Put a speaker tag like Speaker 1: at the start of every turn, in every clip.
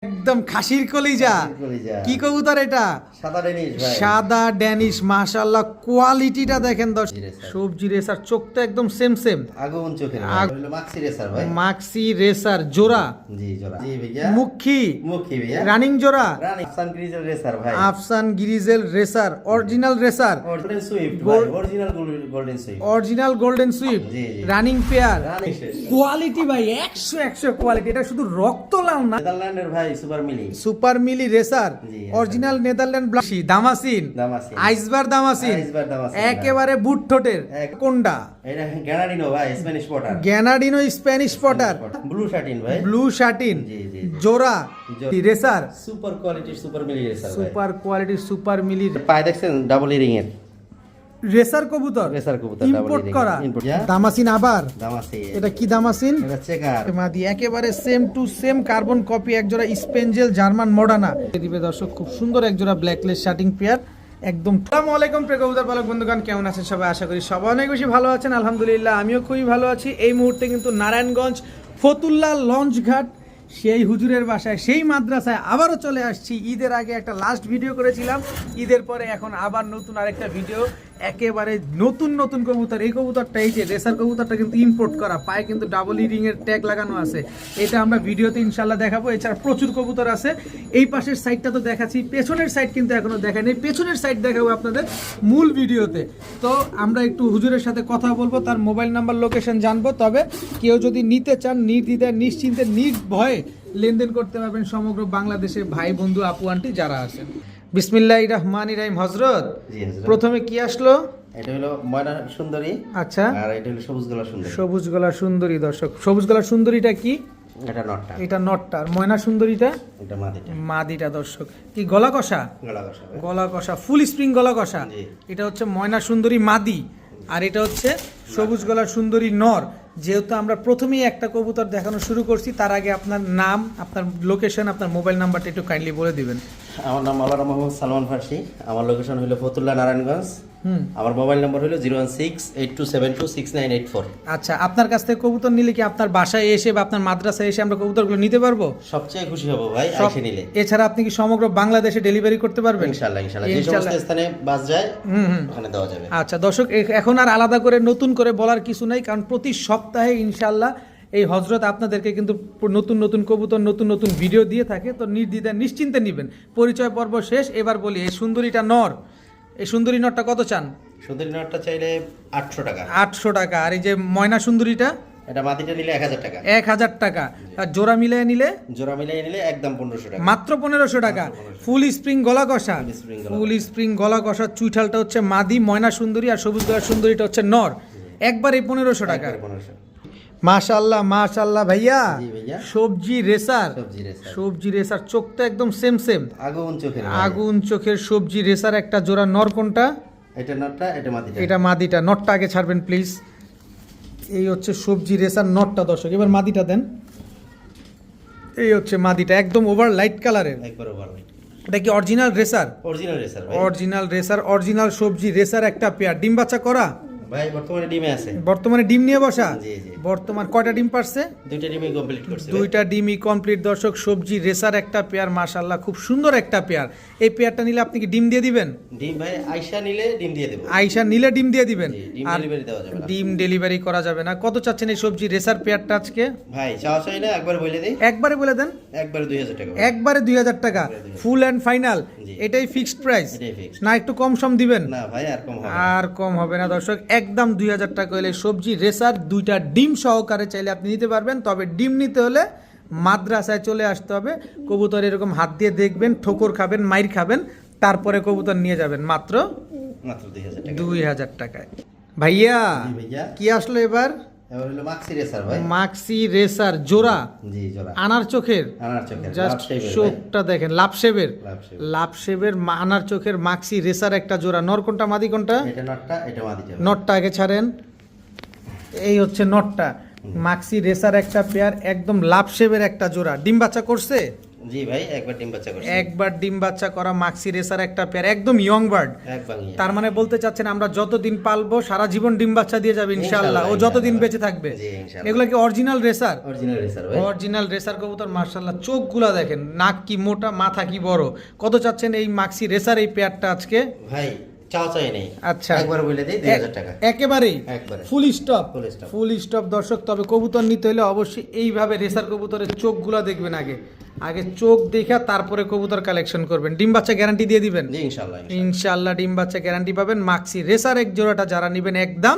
Speaker 1: একদম খাসির কলিজা। কি কবুতর এটা?
Speaker 2: সাদা ড্যানিশ ভাই।
Speaker 1: সাদা ড্যানিশ, মাশাআল্লাহ কোয়ালিটিটা দেখেন দর্শক। সবজি রেসার, চোখটা একদম সেম সেম
Speaker 2: আগুন চোখের হলো মাক্সি রেসার ভাই।
Speaker 1: মাক্সি রেসার জোড়া।
Speaker 2: জি জোড়া। জি ভাইয়া।
Speaker 1: মুখী
Speaker 2: ভাইয়া।
Speaker 1: রানিং জোড়া।
Speaker 2: আফসান গ্রিজেল রেসার ভাই।
Speaker 1: Afsan grizzle racer, original racer.
Speaker 2: Golden swift ভাই, original golden swift.
Speaker 1: Original golden swift.
Speaker 2: জি জি।
Speaker 1: Running pair.
Speaker 2: রানিং শেষ।
Speaker 1: কোয়ালিটি ভাই 100 কোয়ালিটি। এটা শুধু রক্ত লাল না,
Speaker 2: নেদারল্যান্ডের ভাই সুপার মিলি।
Speaker 1: সুপার মিলি রেসার, অরিজিনাল নেদারল্যান্ড ব্লাশি, দামাসিন, আইসবার দামাসিন, একেবারে বুট ঠোঁটের। কোনটা?
Speaker 2: এটা গ্যানাডিনো ভাই, Spanish Potter.
Speaker 1: গ্যানাডিনো Spanish Potter,
Speaker 2: blue satin ভাই।
Speaker 1: ব্লু শাটিন
Speaker 2: জি জি।
Speaker 1: জোড়া রেসার,
Speaker 2: সুপার কোয়ালিটির সুপার মিলি রেসার ভাই।
Speaker 1: সুপার কোয়ালিটির সুপার মিলি
Speaker 2: পায়ে দেখছেন ডাবল রিং এর
Speaker 1: রেসার কবুতর।
Speaker 2: রেসার কবুতর
Speaker 1: ইম্পোর্ট করা দামাসিন। আবার
Speaker 2: দামাসিন।
Speaker 1: এটা কি দামাসিন?
Speaker 2: এটা চেকার
Speaker 1: মাদি, একেবারে same to same carbon copy. একজোড়া স্পেঞ্জেল জার্মান মডার্না দিবে দর্শক। খুব সুন্দর একজোড়া ব্ল্যাকলেস শাটিং পেয়ার একদম। আসসালামু আলাইকুম প্রিয় কবুতর পালক বন্ধুগণ, কেমন আছেন সবাই? আশা করি সবাই অনেক বেশি ভালো আছেন। আলহামদুলিল্লাহ আমিও খুবই ভালো আছি। এই মুহূর্তে কিন্তু নারায়ণগঞ্জ ফতুল্লা লঞ্চ ঘাট, সেই হুজুরের বাসায়, সেই মাদ্রাসায় আবারও চলে আসছি। ঈদের আগে একটা লাস্ট ভিডিও করেছিলাম, ঈদের পরে এখন আবার নতুন আরেকটা ভিডিও। একেবারে নতুন নতুন কবুতর। এই কবুতরটা, এই যে রেসার কবুতরটা কিন্তু ইম্পোর্ট করা, পায়ে কিন্তু ডাবল রিং এর ট্যাগ লাগানো আছে। এটা আমরা ভিডিওতে ইনশাল্লাহ দেখাবো। এছাড়া প্রচুর কবুতর আছে। এই পাশের সাইডটা তো দেখাচ্ছি, পেছনের সাইড কিন্তু এখনো দেখায়নি। পেছনের সাইড দেখাবো আপনাদের মূল ভিডিওতে। তো আমরা একটু হুজুরের সাথে কথা বলবো, তার মোবাইল নাম্বার লোকেশন জানবো। তবে কেউ যদি নিতে চান, নির্দ্বিধায় নিশ্চিন্তে নির্ভয়ে লেনদেন করতে পারবেন সমগ্র বাংলাদেশে ভাই বন্ধু আপু আন্টি যারা আছেন। বিসমিল্লাহির রহমানির রহিম। হযরত, প্রথমে কি আসলো?
Speaker 2: এটা হলো ময়না সুন্দরী।
Speaker 1: আচ্ছা।
Speaker 2: আর এটা হলো সবুজ গলা সুন্দরী।
Speaker 1: সবুজ গলা সুন্দরী দর্শক। সবুজ গলা সুন্দরীটা কি?
Speaker 2: এটা নটটা।
Speaker 1: এটা নটটা। আর ময়না সুন্দরীটা?
Speaker 2: এটা মাদিটা।
Speaker 1: মাদিটা দর্শক। কি গলা কষা?
Speaker 2: গলা কষা।
Speaker 1: গলা কষা, ফুল স্প্রিং গলা কষা। এটা হচ্ছে ময়না সুন্দরী মাদি, আর এটা হচ্ছে সবুজ গলা সুন্দরী নর। যেহেতু আমরা প্রথমেই একটা কবুতর দেখানো শুরু করছি, তার আগে আপনার নাম, আপনার লোকেশন, আপনার মোবাইল নাম্বারটা একটু কাইন্ডলি বলে দিবেন।
Speaker 2: আমার নাম মাওলানা মোহাম্মদ সালমান ফার্সি। আমার লোকেশন হলো ফতুল্লা নারায়ণগঞ্জ। আমার মোবাইল নাম্বার হলো 01682726984।
Speaker 1: আচ্ছা, আপনার কাছ থেকে কবুতর নিলে কি আপনার বাসায় এসে বা আপনার মাদ্রাসায় এসে আমরা কবুতরগুলো নিতে পারবো?
Speaker 2: সবচেয়ে খুশি হব ভাই এসে নিলে।
Speaker 1: এছাড়া আপনি কি সমগ্র বাংলাদেশে ডেলিভারি করতে পারবেন?
Speaker 2: ইনশাআল্লাহ ইনশাআল্লাহ। যে সমস্ত স্থানে বাস যায় ওখানে দেওয়া যাবে।
Speaker 1: আচ্ছা দর্শক, এখন আর আলাদা করে নতুন করে বলার কিছু নাই, কারণ প্রতি সপ্তাহে ইনশাআল্লাহ এই হযরত আপনাদেরকে কিন্তু নতুন নতুন কবুতর, নতুন নতুন ভিডিও দিয়ে থাকে। তো নির্দ্বিধায় নিশ্চিন্তে নেবেন। পরিচয় পর্ব শেষ। এবার বলি, এই সুন্দরীটা নর, এই সুন্দরী নরটা কত চান?
Speaker 2: সুন্দরী নরটা চাইলে 800 টাকা।
Speaker 1: 800 টাকা। আর এই যে ময়না সুন্দরীটা?
Speaker 2: এটা মাটিটা নিলে 1000 টাকা।
Speaker 1: 1000 টাকা। আর জোড়া মিলিয়ে নিলে?
Speaker 2: জোড়া মিলিয়ে নিলে একদম 1500 টাকা।
Speaker 1: মাত্র 1500 টাকা। ফুল স্প্রিং গলা কষা, ফুল স্প্রিং গলা কষা। চুইঠালটা হচ্ছে মাদি, ময়না সুন্দরী, আর সবুজ গলা সুন্দরীটা হচ্ছে নর। একবারে 1500 টাকা। মাশাআল্লাহ মাশাআল্লাহ ভাইয়া। সবজি রেসার, সবজি রেসার, চোখটা একদম সেম সেম
Speaker 2: আগুন চোখের,
Speaker 1: আগুন চোখের সবজি রেসার একটা জোড়া নর। কোনটা?
Speaker 2: এটা নরটা, এটা মাদিটা।
Speaker 1: এটা মাদিটা। নরটা আগে ছাড়বেন প্লিজ। এই হচ্ছে সবজি রেসার নরটা দর্শক। এবার মাদিটা দেন। এই হচ্ছে মাদিটা, একদম ওভার লাইট কালারের,
Speaker 2: একবার ওভার লাইট।
Speaker 1: এটা কি অরিজিনাল রেসার?
Speaker 2: অরিজিনাল রেসার ভাই।
Speaker 1: অরিজিনাল রেসার, অরিজিনাল সবজি রেসার একটা পেয়ার। ডিম বাচ্চা করা
Speaker 2: ভাই? বর্তমানে ডিমে আছে।
Speaker 1: বর্তমানে ডিম নিয়ে বসা?
Speaker 2: জি জি।
Speaker 1: বর্তমান কয়টা ডিম পারছে?
Speaker 2: দুইটা ডিমই কমপ্লিট করছে।
Speaker 1: দুইটা ডিমই কমপ্লিট দর্শক। সবজি রেসার একটা পেয়ার, মাশাআল্লাহ খুব সুন্দর একটা পেয়ার। এই পেয়ারটা নিলে আপনি কি ডিম দিয়ে দিবেন?
Speaker 2: ডিম ভাই আয়শা নিলে ডিম দিয়ে দেব।
Speaker 1: আয়শা নিলে ডিম দিয়ে দিবেন।
Speaker 2: আর ডেলিভারি দেওয়া যাবে না।
Speaker 1: ডিম ডেলিভারি করা যাবে না। কত চাচ্ছেন এই সবজি রেসার পেয়ারটা আজকে?
Speaker 2: ভাই চাওয়া চাই না, একবার বলে দেই।
Speaker 1: একবারে বলে দেন।
Speaker 2: একবারে 2000 টাকা।
Speaker 1: একবারে 2000 টাকা ফুল এন্ড ফাইনাল। এটাই ফিক্সড প্রাইস না একটু কম সম দিবেন?
Speaker 2: না ভাই আর কম হবে না। আর
Speaker 1: কম হবে না দর্শক, একদম 2000 টাকা হলে সবজি রেসার দুইটা ডিম সহকারে চাইলে আপনি নিতে পারবেন। তবে ডিম নিতে হলে মাদ্রাসায় চলে আসতে হবে। কবুতর এরকম হাত দিয়ে দেখবেন, ঠোকর খাবেন, মাইর খাবেন, তারপরে কবুতর নিয়ে যাবেন মাত্র
Speaker 2: 2000 টাকা।
Speaker 1: 2000 টাকায়। ভাইয়া কি আসলো এবার?
Speaker 2: এবার হলো মাক্সি রেসার ভাই।
Speaker 1: মাক্সি রেসার জোড়া।
Speaker 2: জি জোড়া।
Speaker 1: আনার চোখের,
Speaker 2: আনার চোখের
Speaker 1: জাস্ট চোখটা দেখেন, লাভশেবের, লাভশেবের আনার চোখের মাক্সি রেসার একটা জোড়া। নর কোনটা মাদি কোনটা?
Speaker 2: এটা নটটা, এটা মাদিটা।
Speaker 1: নটটা আগে ছাড়েন। এই হচ্ছে নটটা। মাক্সি রেসার একটা পেয়ার, একদম লাভশেবের একটা জোড়া। ডিম বাচ্চা করছে?
Speaker 2: জি ভাই, একবার ডিম বাচ্চা করছে।
Speaker 1: একবার ডিম বাচ্চা করা মাক্সি রেসার একটা পেয়ার, একদম ইয়ং বার্ড।
Speaker 2: একবার
Speaker 1: তার মানে বলতে চাচ্ছেন আমরা যতদিন পালবো সারা জীবন ডিম বাচ্চা দিয়ে যাবে ইনশাআল্লাহ, ও যতদিন বেঁচে থাকবে।
Speaker 2: জি ইনশাআল্লাহ।
Speaker 1: এগুলো কি অরিজিনাল রেসার?
Speaker 2: অরিজিনাল রেসার ভাই।
Speaker 1: অরিজিনাল রেসার কবুতর মাশাআল্লাহ, চোখগুলা দেখেন, নাক কি মোটা, মাথা কি বড়। কত চাচ্ছেন এই মাক্সি রেসার এই পেয়ারটা আজকে?
Speaker 2: ভাই চাই নেই,
Speaker 1: আচ্ছা
Speaker 2: একবার বলে দেই 2000 টাকা
Speaker 1: একেবারেই
Speaker 2: একবারে
Speaker 1: full stop.
Speaker 2: Full stop.
Speaker 1: Full stop দর্শক। তবে কবুতর নিতে হলে অবশ্যই এইভাবে রেসার কবুতরের চোখগুলা দেখবেন, আগে আগে চোখ দেখা তারপরে কবুতর কালেকশন করবেন। ডিম বাচ্চা গ্যারান্টি দিয়ে দিবেন?
Speaker 2: জি ইনশাআল্লাহ।
Speaker 1: ইনশাআল্লাহ ডিম বাচ্চা গ্যারান্টি পাবেন। মাক্সি রেসার এক জোড়াটা যারা নেবেন একদম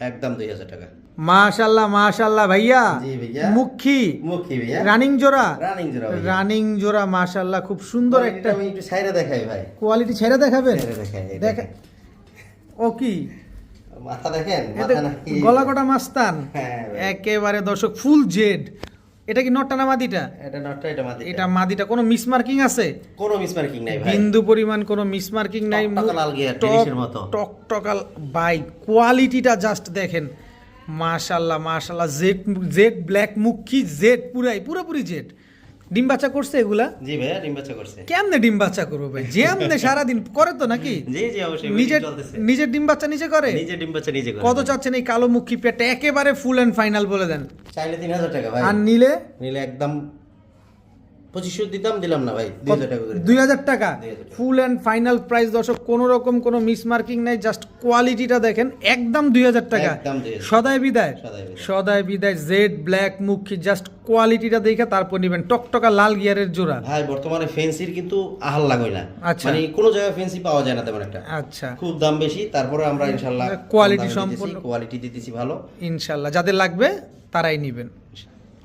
Speaker 2: একদম 2000 টাকা।
Speaker 1: মাশাআল্লাহ মাশাআল্লাহ ভাইয়া।
Speaker 2: জি ভাইয়া।
Speaker 1: মুখী
Speaker 2: মুখী ভাইয়া।
Speaker 1: রানিং জোড়া।
Speaker 2: রানিং জোড়া ভাইয়া।
Speaker 1: রানিং জোড়া মাশাআল্লাহ, খুব সুন্দর একটা।
Speaker 2: আমি একটু ছাইরা দেখাই ভাই।
Speaker 1: কোয়ালিটি ছেড়ে দেখাবেন?
Speaker 2: ছাইরা দেখাই।
Speaker 1: দেখে ও কি
Speaker 2: মাথা দেখেন,
Speaker 1: এতে
Speaker 2: মাথা নাকি
Speaker 1: গলা কটা মাস্তান।
Speaker 2: হ্যাঁ ভাই।
Speaker 1: একেবারে দর্শক ফুল জেড। এটা কি নটটা না মাদিটা?
Speaker 2: এটা নটটা, এটা মাদি।
Speaker 1: এটা মাদিটা। কোনো মিসমার্কিং আছে?
Speaker 2: কোনো মিসমার্কিং নাই ভাই।
Speaker 1: বিন্দু পরিমাণ কোনো মিসমার্কিং নাই।
Speaker 2: টকটকা লাল গিয়ার, টেনিসের মতো।
Speaker 1: টকটকাল বাই, কোয়ালিটিটা জাস্ট দেখেন মাশাআল্লাহ মাশাআল্লাহ। জেড জেড ব্ল্যাক মুখী জেড, পুরোপুরি জেড। ডিম বাচ্চা করছে এগুলা?
Speaker 2: জি ভাইয়া, ডিম বাচ্চা করছে।
Speaker 1: কেমনে ডিম বাচ্চা করবো ভাই? যেমনে সারাদিন করে তো নাকি?
Speaker 2: জি জি অবশ্যই,
Speaker 1: নিজের
Speaker 2: চলতেছে।
Speaker 1: নিজের ডিম বাচ্চা নিজে করে?
Speaker 2: নিজে ডিম বাচ্চা নিজে করে।
Speaker 1: কত চাচ্ছেন এই কালো মুখী পেটটা? একেবারে ফুল এন্ড ফাইনাল বলে দেন।
Speaker 2: চাইলে 3000 টাকা ভাই।
Speaker 1: আর নিলে?
Speaker 2: নিলে একদম 2500 দিতাম, দিলাম না ভাই, 2000 টাকা করে।
Speaker 1: 2000 টাকা
Speaker 2: 2000 টাকা।
Speaker 1: ফুল এন্ড ফাইনাল প্রাইস দর্শক। কোনো রকম কোনো মিসমার্কিং নাই, জাস্ট কোয়ালিটিটা দেখেন, একদম 2000 টাকা।
Speaker 2: একদম 2000
Speaker 1: সদাই বিদায়।
Speaker 2: সদাই বিদায়।
Speaker 1: সদাই বিদায়। জেড ব্ল্যাক মুখী, জাস্ট কোয়ালিটিটা দেখে তারপর নেবেন। টকটকা লাল গিয়ারের জোড়া।
Speaker 2: ভাই বর্তমানে ফেন্সির কিন্তু আহাল লাগই না।
Speaker 1: আচ্ছা।
Speaker 2: মানে কোনো জায়গায় ফেন্সি পাওয়া যায় না তেমন একটা।
Speaker 1: আচ্ছা
Speaker 2: খুব দাম বেশি, তারপরে আমরা ইনশাআল্লাহ
Speaker 1: কোয়ালিটি সম্পূর্ণ
Speaker 2: কোয়ালিটি দিতেছি ভালো।
Speaker 1: ইনশাআল্লাহ যাদের লাগবে তারাই নেবেন।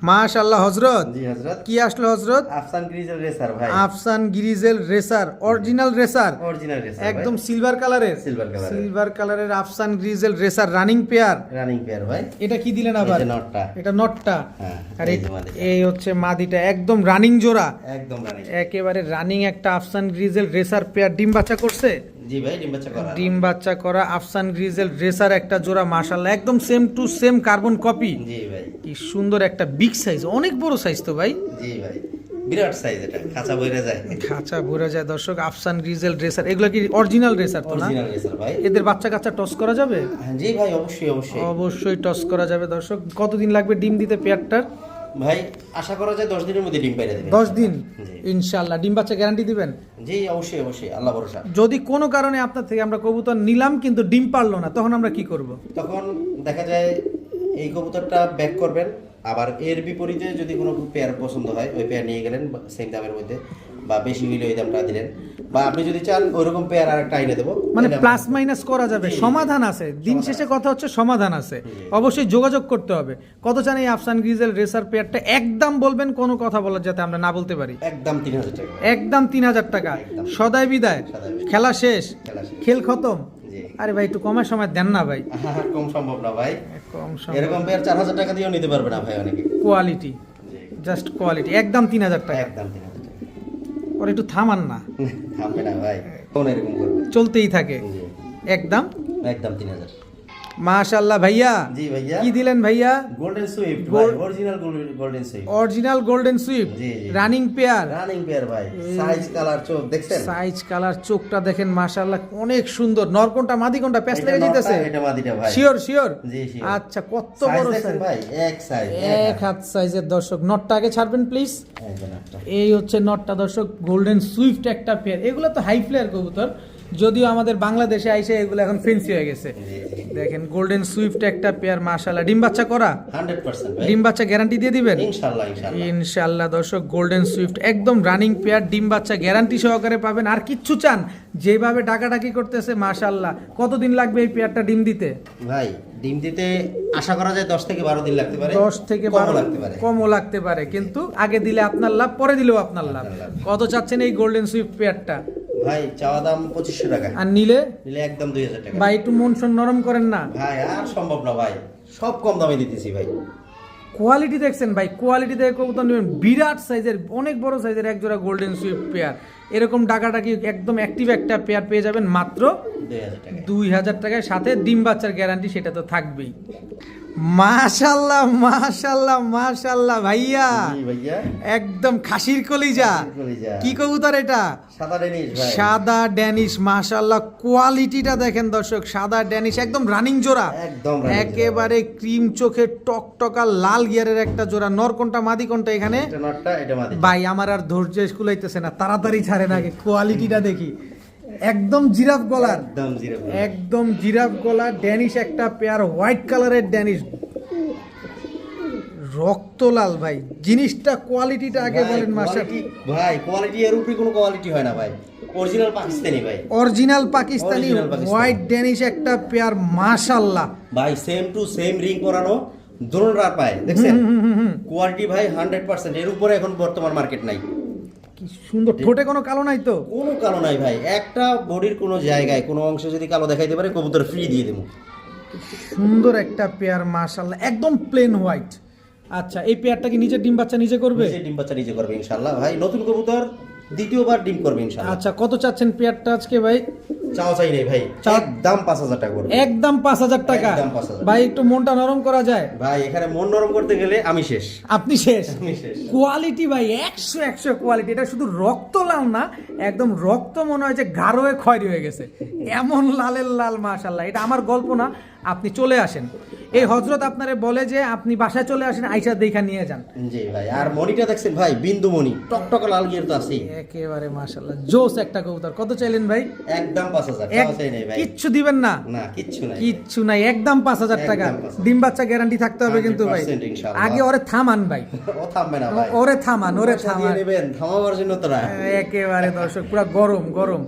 Speaker 1: মাশাআল্লাহ হযরত।
Speaker 2: জি হযরত।
Speaker 1: কি আসলো হযরত?
Speaker 2: আফসান গ্রিজেল রেসার ভাই।
Speaker 1: Afsan grizzle racer, original racer,
Speaker 2: original racer
Speaker 1: একদম সিলভার কালারের।
Speaker 2: Silver colour.
Speaker 1: সিলভার কালারের Afsan grizzle racer running pair.
Speaker 2: Running pair ভাই।
Speaker 1: এটা কি দিলেন আবার?
Speaker 2: এই যে নটটা।
Speaker 1: এটা নটটা।
Speaker 2: হ্যাঁ,
Speaker 1: আর
Speaker 2: এই যে মাদিটা।
Speaker 1: এই হচ্ছে মাদিটা, একদম রানিং জোড়া।
Speaker 2: একদম রানিং।
Speaker 1: একেবারে রানিং একটা আফসান গ্রিজেল রেসার পেয়ার। ডিম বাচ্চা করছে?
Speaker 2: জি ভাই, ডিম বাচ্চা করা।
Speaker 1: ডিম বাচ্চা করা আফসান গ্রিজেল রেসার একটা জোড়া মাশাআল্লাহ, একদম same to same carbon copy.
Speaker 2: জি ভাই।
Speaker 1: কি সুন্দর একটা বিগ সাইজ, অনেক বড় সাইজ তো ভাই।
Speaker 2: জি ভাই, বিরাট সাইজ, এটা খাঁচা বইরে যায়।
Speaker 1: খাঁচা ভরে যায় দর্শক। আফসান গ্রিজেল রেসার, এগুলো কি অরিজিনাল রেসার তো না?
Speaker 2: অরিজিনাল রেসার ভাই।
Speaker 1: এদের বাচ্চা কাচ্চা টস করা যাবে?
Speaker 2: হ্যাঁ, জি ভাই, অবশ্যই অবশ্যই।
Speaker 1: অবশ্যই টস করা যাবে দর্শক। কতদিন লাগবে ডিম দিতে পেয়ারটার?
Speaker 2: ভাই আশা করা যায় 10 দিনের মধ্যে ডিম পাইরা দিবেন।
Speaker 1: 10 দিন
Speaker 2: জি।
Speaker 1: ইনশাআল্লাহ। ডিম বাচ্চা গ্যারান্টি দিবেন?
Speaker 2: জি অবশ্যই অবশ্যই, আল্লাহ ভরসা।
Speaker 1: যদি কোনো কারণে আপনার থেকে আমরা কবুতর নিলাম কিন্তু ডিম পারলো না, তখন আমরা কি করব?
Speaker 2: তখন দেখা যায় এই কবুতরটা ব্যাক করবেন, আবার এর বিপরীতে যদি কোনো পেয়ার পছন্দ হয় ওই পেয়ার নিয়ে গেলেন সেম দামের মধ্যে, বা বেশি হইলে ওই দামটা দিলেন, বা আপনি যদি চান ওইরকম পেয়ার আরেকটা এনে দেবো,
Speaker 1: মানে
Speaker 2: তাহলে
Speaker 1: প্লাস মাইনাস করা যাবে,
Speaker 2: জি।
Speaker 1: সমাধান আছে। দিন শেষে কথা হচ্ছে সমাধান আছে। অবশ্যই যোগাযোগ করতে হবে। কত চান এই আফসান গ্রিজেল রেসার পেয়ারটা? একদম বলবেন, কোনো কথা বলার যাতে আমরা না বলতে পারি।
Speaker 2: একদম 3000 টাকা।
Speaker 1: একদম 3000 টাকা।
Speaker 2: একদম।
Speaker 1: সদাই বিদায়।
Speaker 2: সদাই বিদায়।
Speaker 1: খেলা শেষ।
Speaker 2: খেলা শেষ।
Speaker 1: খেল খতম।
Speaker 2: জি।
Speaker 1: আরে ভাই একটু কমের সময় দেন না ভাই।
Speaker 2: কম সম্ভব না ভাই।
Speaker 1: কম
Speaker 2: এরকম পেয়ার 4000 টাকা দিয়েও নিতে পারবে না ভাই অনেকে।
Speaker 1: কোয়ালিটি,
Speaker 2: জি।
Speaker 1: Just quality. একদম 3000 টাকা।
Speaker 2: একদম 3000 টাকা।
Speaker 1: ওর একটু থামান না,
Speaker 2: থামবে না ভাই, কোন এরকম করবে।
Speaker 1: চলতেই থাকে।
Speaker 2: জি।
Speaker 1: একদম
Speaker 2: একদম 3000।
Speaker 1: মাশাআল্লাহ ভাইয়া।
Speaker 2: জি ভাইয়া।
Speaker 1: কি দিলেন ভাইয়া?
Speaker 2: গোল্ডেন সুইফট ভাই, original golden swift.
Speaker 1: Original golden swift
Speaker 2: জি, জি।
Speaker 1: Running pair.
Speaker 2: রানিং পেয়ার ভাই, সাইজ কালার চোখ দেখছেন?
Speaker 1: সাইজ কালার চোখটা দেখেন মাশাআল্লাহ, অনেক সুন্দর। নরকোনটা মাদি কোনটা? প্যাচ লেগে যাইতেছে?
Speaker 2: এটা মাদিটা ভাই।
Speaker 1: Sure sure.
Speaker 2: জি শিওর।
Speaker 1: আচ্ছা, কত
Speaker 2: সাইজ
Speaker 1: বড়
Speaker 2: দেখছেন
Speaker 1: সাইজ
Speaker 2: ভাই, এক সাইজ,
Speaker 1: এক হাত সাইজের দর্শক। নটটা আগে ছাড়বেন প্লিজ।
Speaker 2: এই যে নাটটা।
Speaker 1: এই হচ্ছে নটটা দর্শক, গোল্ডেন সুইফট একটা পেয়ার। এগুলো তো হাই ফ্লেয়ার কবুতর, যদিও আমাদের বাংলাদেশে আইসে এগুলো এখন ফেন্সি হয়ে গেছে।
Speaker 2: জি জি।
Speaker 1: দেখেন গোল্ডেন সুইফট একটা পেয়ার মাশাআল্লাহ। ডিম বাচ্চা করা?
Speaker 2: 100% ভাই।
Speaker 1: ডিম বাচ্চা গ্যারান্টি দিয়ে দিবেন?
Speaker 2: ইনশাআল্লাহ ইনশাআল্লাহ।
Speaker 1: ইনশাআল্লাহ দর্শক, গোল্ডেন সুইফট একদম রানিং পেয়ার, ডিম বাচ্চা গ্যারান্টি সহকারে পাবেন। আর কিচ্ছু চান? যেভাবে ডাকাডাকি করতেছে মাশাআল্লাহ। কতদিন লাগবে এই পেয়ারটা ডিম দিতে?
Speaker 2: ভাই ডিম দিতে আশা করা যায় 10 থেকে 12 দিন লাগতে পারে।
Speaker 1: 10 থেকে
Speaker 2: কমও
Speaker 1: 12
Speaker 2: লাগতে পারে।
Speaker 1: কমও লাগতে পারে, কিন্তু আগে দিলে আপনার লাভ, পরে দিলেও আপনার লাভ।
Speaker 2: আপনার লাভ।
Speaker 1: কত চাচ্ছেন এই গোল্ডেন সুইফট পেয়ারটা?
Speaker 2: ভাই চাওয়া দাম 2500 টাকা।
Speaker 1: আর নিলে?
Speaker 2: নিলে একদম 2000 টাকা।
Speaker 1: ভাই একটু মন শন নরম করেন না
Speaker 2: ভাই আর সম্ভব না ভাই, সব কম দামে দিতেছি ভাই।
Speaker 1: কোয়ালিটি দেখছেন ভাই, কোয়ালিটি দেখে কবুতর নেবেন। বিরাট সাইজের, অনেক বড় সাইজের এক জোড়া গোল্ডেন সুইফট পেয়ার। এরকম ডাকাডাকি একদম অ্যাক্টিভ একটা পেয়ার পেয়ে যাবেন মাত্র
Speaker 2: 2000 টাকা।
Speaker 1: 2000 টাকায়, সাথে ডিম বাচ্চার গ্যারান্টি সেটা তো থাকবেই। মাশাআল্লাহ মাশাআল্লাহ মাশাআল্লাহ ভাইয়া,
Speaker 2: জি ভাইয়া,
Speaker 1: একদম খাসির কলিজা।
Speaker 2: কলিজা।
Speaker 1: কি কবুতর এটা?
Speaker 2: সাদা ডেনিশ ভাই।
Speaker 1: সাদা ড্যানিশ, মাশাআল্লাহ কোয়ালিটিটা দেখেন দর্শক, সাদা ড্যানিশ একদম রানিং জোড়া,
Speaker 2: একদম running জোড়া।
Speaker 1: একেবারে ক্রিম চোখের টকটকা লাল গিয়ারের একটা জোড়া। নর কোনটা মাদি কোনটা এখানে?
Speaker 2: এটা নটটা, এটা মাদি।
Speaker 1: ভাই আমার আর ধৈর্য কুলাইতেছে না, তাড়াতাড়ি ছাড়েন আগে কোয়ালিটিটা দেখি। একদম জিরাফ গলার,
Speaker 2: একদম জিরো।
Speaker 1: একদম জিরাফ গলা ড্যানিশ একটা পেয়ার, হোয়াইট কালারের ড্যানিশ, রক্তলাল ভাই। জিনিসটা কোয়ালিটিটা আগে বলেন মাস্টার।
Speaker 2: ভাই কোয়ালিটি এর উপরে কোনো কোয়ালিটি হয় না ভাই, অরিজিনাল পাকিস্তানি ভাই,
Speaker 1: original Pakistani
Speaker 2: Original Pakistani.
Speaker 1: White Danish একটা পেয়ার, মাশাআল্লাহ।
Speaker 2: ভাই সেম টু সেম রিং করানো, দোনোটার পায় দেখছেন কোয়ালিটি ভাই 100%। এর উপরে এখন বর্তমান মার্কেট নাই।
Speaker 1: কি সুন্দর, ঠোঁটে কোনো কালো নাই তো?
Speaker 2: কোনো কালো নাই ভাই, একটা বডির কোনো জায়গায় কোনো অংশে যদি কালো দেখাইতে পারে কবুতর ফ্রি দিয়ে দেবো।
Speaker 1: সুন্দর একটা পেয়ার মাশাআল্লাহ, একদম প্লেন হোয়াইট। আচ্ছা, এই পেয়ারটা কি নিজের ডিম বাচ্চা নিজে করবে?
Speaker 2: নিজে ডিম বাচ্চা নিজে করবে ইনশাআল্লাহ ভাই। নতুন কবুতর দ্বিতীয়বার ডিম করবে ইনশাআল্লাহ।
Speaker 1: আচ্ছা, কত চাচ্ছেন পেয়ারটা আজকে ভাই?
Speaker 2: চাও চাই নেই ভাই, একদম 5000 টাকা করবে।
Speaker 1: একদম 5000 টাকা।
Speaker 2: একদম 5000
Speaker 1: ভাই একটু মনটা নরম করা যায়?
Speaker 2: ভাই এখানে মন নরম করতে গেলে আমি শেষ।
Speaker 1: আপনি শেষ।
Speaker 2: আমি শেষ।
Speaker 1: কোয়ালিটি ভাই 100 কোয়ালিটি। এটা শুধু রক্ত লাল না, একদম রক্ত মনে হয় যে গাঢ় হয়ে খয়েরি হয়ে গেছে, এমন লালের লাল মাশাআল্লাহ। এটা আমার গল্প না, আপনি চলে আসেন। এই হযরত আপনারে বলে যে আপনি বাসায় চলে আসেন, আইসা দেখা নিয়ে যান।
Speaker 2: জি ভাই, আর মনিটা দেখছেন ভাই, বিন্দু মনি, টকটক লাল গিয়ার তো আছেই।
Speaker 1: একেবারে মাশাআল্লাহ জোস একটা কবুতর। কত চাইলেন ভাই?
Speaker 2: একদম 5000 চাও চাই নেই ভাই।
Speaker 1: কিচ্ছু দিবেন না?
Speaker 2: না কিচ্ছু নাই,
Speaker 1: কিচ্ছু নাই, একদম 5000 টাকা।
Speaker 2: একদম 5000
Speaker 1: ডিম বাচ্চা গ্যারান্টি থাকতে হবে কিন্তু ভাই।
Speaker 2: 100% ইনশাআল্লাহ।
Speaker 1: আগে ওরে থামান ভাই,
Speaker 2: ও থামবে না ভাই,
Speaker 1: ওরে থামান, ওরে
Speaker 2: পয়সা দিয়ে
Speaker 1: থামান।
Speaker 2: নেবেন থামাবার জন্য তোরা।
Speaker 1: একেবারে দর্শক পুরো গরম গরম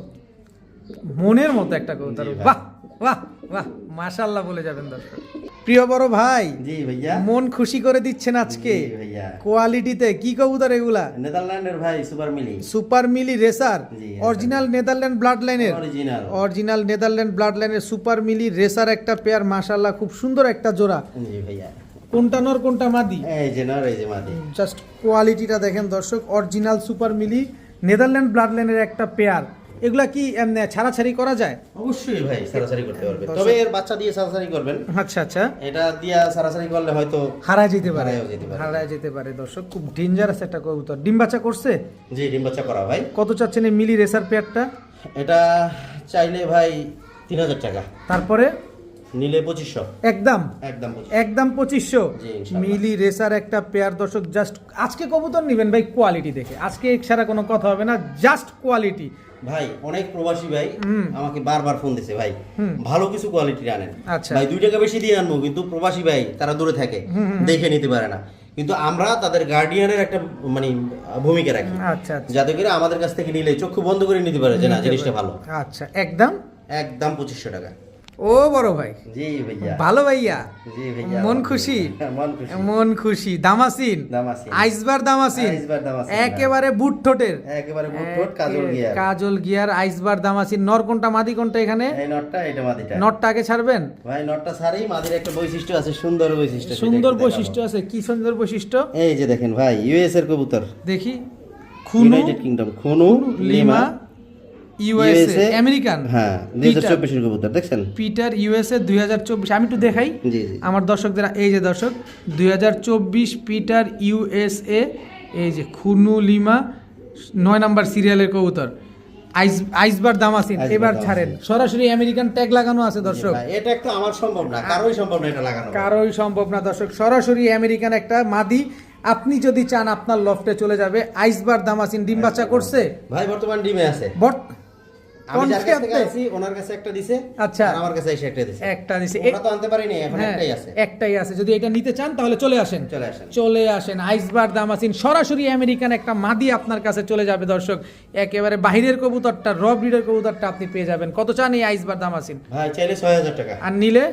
Speaker 1: মনের মতো একটা কবুতর।
Speaker 2: জি ভাই।
Speaker 1: বাহ বাহ বাহ, মাশাআল্লাহ বলে যাবেন দর্শক। প্রিয় বড় ভাই,
Speaker 2: জি ভাইয়া,
Speaker 1: মন খুশি করে দিচ্ছেন আজকে
Speaker 2: জি ভাইয়া।
Speaker 1: কোয়ালিটিতে। কি কবুতর এগুলা?
Speaker 2: নেদারল্যান্ডের ভাই সুপার মিলি,
Speaker 1: সুপার মিলি রেসার,
Speaker 2: জি,
Speaker 1: অরিজিনাল নেদারল্যান্ড ব্লাড লাইনের,
Speaker 2: অরিজিনাল।
Speaker 1: অরিজিনাল নেদারল্যান্ড ব্লাড লাইনের সুপার মিলি রেসার একটা পেয়ার, মাশাআল্লাহ খুব সুন্দর একটা জোড়া।
Speaker 2: জি ভাইয়া,
Speaker 1: কোনটা নর কোনটা মাদি?
Speaker 2: এই যে নর, এই যে মাদি।
Speaker 1: জাস্ট কোয়ালিটিটা দেখেন দর্শক, অরিজিনাল সুপার মিলি নেদারল্যান্ড ব্লাড লাইনের একটা পেয়ার। এগুলা কি এমনি ছাড়াছাড়ি করা যায়?
Speaker 2: অবশ্যই ভাই সারাসারি করতে পারবে, তবে এর বাচ্চা দিয়ে সারাসারি করবেন।
Speaker 1: আচ্ছা আচ্ছা,
Speaker 2: এটা দিয়া সারাসারি করলে হয়তো
Speaker 1: হারায় যেতে পারে,
Speaker 2: হারায়ও যেতে পারে।
Speaker 1: হারায় যেতে পারে দর্শক। খুব ডেঞ্জারাস একটা কবুতর। ডিম বাচ্চা করছে?
Speaker 2: জি ডিম বাচ্চা করা ভাই।
Speaker 1: কত চাচ্ছেন এই মিলি রেসার পেয়ারটা?
Speaker 2: এটা চাইলে ভাই 3000 টাকা,
Speaker 1: তারপরে
Speaker 2: নিলে 2500।
Speaker 1: একদম
Speaker 2: একদম 2500।
Speaker 1: একদম 2500।
Speaker 2: জি, ইনশাআল্লাহ।
Speaker 1: মিলি রেসার একটা পেয়ার দর্শক। জাস্ট আজকে কবুতর নিবেন ভাই কোয়ালিটি দেখে, আজকে ছাড়া কোনো কথা হবে না, জাস্ট কোয়ালিটি।
Speaker 2: ভাই অনেক প্রবাসী ভাই আমাকে বারবার ফোন দিছে, ভাই ভালো কিছু কোয়ালিটির আনেন।
Speaker 1: আচ্ছা।
Speaker 2: ভাই 2 টাকা বেশি দিয়ে আনবো, কিন্তু প্রবাসী ভাই তারা দূরে থাকে, দেখে নিতে পারে না, কিন্তু আমরা তাদের গার্ডিয়ানের একটা মানে ভূমিকা রাখি,
Speaker 1: আচ্ছা আচ্ছা,
Speaker 2: যাতে করে আমাদের কাছ থেকে নিলে চক্ষু বন্ধ করে নিতে পারে যে না জিনিসটা ভালো।
Speaker 1: আচ্ছা, একদম
Speaker 2: একদম 2500 টাকা।
Speaker 1: ও বড় ভাই,
Speaker 2: জি ভাইয়া,
Speaker 1: ভালো ভাইয়া,
Speaker 2: জি ভাইয়া,
Speaker 1: মন খুশি,
Speaker 2: মন খুশি,
Speaker 1: মন খুশি। দামাসিন,
Speaker 2: দামাসিন।
Speaker 1: আইসবার দামাসিন,
Speaker 2: আইসবার দামাসিন,
Speaker 1: একেবারে বুট ঠোঁটের,
Speaker 2: একেবারে বুট ঠোঁট, কাজল গিয়ার।
Speaker 1: কাজল গিয়ার, আইসবার দামাসিন। নর কোনটা মাদি কোনটা এখানে?
Speaker 2: এই নটটা, এটা মাদিটা।
Speaker 1: নটটা আগে ছাড়বেন
Speaker 2: ভাই নটটা সারি, মাদির একটা বৈশিষ্ট্য আছে, সুন্দর বৈশিষ্ট্য, সেটা
Speaker 1: সুন্দর
Speaker 2: একটু
Speaker 1: বৈশিষ্ট্য
Speaker 2: দেখাবো।
Speaker 1: আছে। কি সুন্দর বৈশিষ্ট্য?
Speaker 2: এই যে দেখেন ভাই, ইউএস এর কবুতর,
Speaker 1: দেখি। খুনু,
Speaker 2: ইউনাইটেড কিংডম, খুনু লিমা,
Speaker 1: ইউএসএ, আমেরিকান।
Speaker 2: হ্যাঁ 2024 এর কবুতর দেখছেন,
Speaker 1: পিটার ইউএসএ 2024। আমি একটু দেখাই
Speaker 2: জি জি,
Speaker 1: আমার দর্শকদের। এই যে দর্শক 2024 পিটার ইউএসএ, এই যে খুনু লিমা 9 নাম্বার সিরিয়ালের কবুতর, আইসবার দামাসিন।
Speaker 2: আইসবার
Speaker 1: এবার
Speaker 2: দামাসিন।
Speaker 1: ছাড়েন, সরাসরি আমেরিকান ট্যাগ লাগানো আছে দর্শক।
Speaker 2: ভাই, এটা একটু আমার সম্ভব না, কারোই সম্ভব না এটা লাগানো।
Speaker 1: কারোই সম্ভব না দর্শক, সরাসরি আমেরিকান একটা মাদি। আপনি যদি চান আপনার লফটে চলে যাবে। আইসবার দামাসিন ডিম বাচ্চা করছে
Speaker 2: ভাই, বর্তমান ডিমে আছে। আমি যার কাছ থেকে আছি ওনার কাছে একটা দিছে,
Speaker 1: আচ্ছা।
Speaker 2: আর আমার কাছে এসে একটা দিছে।
Speaker 1: একটা দিছে।
Speaker 2: ওরা তো আনতে পারিনি, এখন
Speaker 1: হ্যাঁ,
Speaker 2: একটাই আছে।
Speaker 1: একটাই আছে। যদি এটা নিতে চান তাহলে চলে আসেন,
Speaker 2: চলে আসেন।
Speaker 1: চলে আসেন। আইসবার দামাসিন সরাসরি আমেরিকান একটা মাদি আপনার কাছে চলে যাবে দর্শক। একেবারে বাহিরের কবুতরটা, র ব্রিডের কবুতরটা আপনি পেয়ে যাবেন। কত চান এই আইসবার দামাসিন?
Speaker 2: ভাই চাইলে 6000 টাকা,
Speaker 1: আর নিলে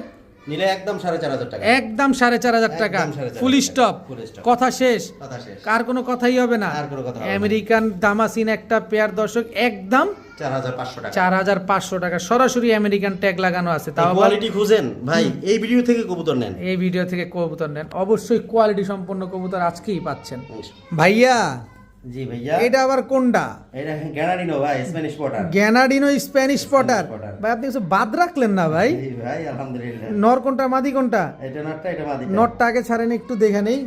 Speaker 2: নিলে একদম 4500 টাকা।
Speaker 1: একদম 4500 টাকা,
Speaker 2: একদম 4500
Speaker 1: ফুল স্টপ,
Speaker 2: ফুল স্টপ।
Speaker 1: কথা শেষ,
Speaker 2: কথা শেষ।
Speaker 1: কার কোনো কথাই হবে না।
Speaker 2: আর কোনো কথা হবে না।
Speaker 1: আমেরিকান দামাসিন একটা পেয়ার দর্শক, একদম
Speaker 2: 4500 টাকা।
Speaker 1: 4500 টাকা, সরাসরি আমেরিকান ট্যাগ লাগানো আছে। তাও আবার
Speaker 2: কোয়ালিটি খুঁজেন ভাই, এই ভিডিও থেকে কবুতর নেন।
Speaker 1: এই ভিডিও থেকে কবুতর নেন, অবশ্যই কোয়ালিটি সম্পন্ন কবুতর আজকেই পাচ্ছেন। ভাইয়া
Speaker 2: জি ভাইয়া,
Speaker 1: এটা আবার কোনটা?
Speaker 2: এটা গ্যানাডিনো ভাই, Spanish Potter.
Speaker 1: গ্যানাডিনো Spanish Potter.
Speaker 2: Potter.
Speaker 1: ভাই আপনি কিছু বাদ রাখলেন না ভাই?
Speaker 2: জি ভাই, আলহামদুলিল্লাহ।
Speaker 1: নর কোনটা মাদি কোনটা?
Speaker 2: এটা নটটা, এটা মাদি।
Speaker 1: নটটা আগে ছাড়েন একটু দেখে নেই।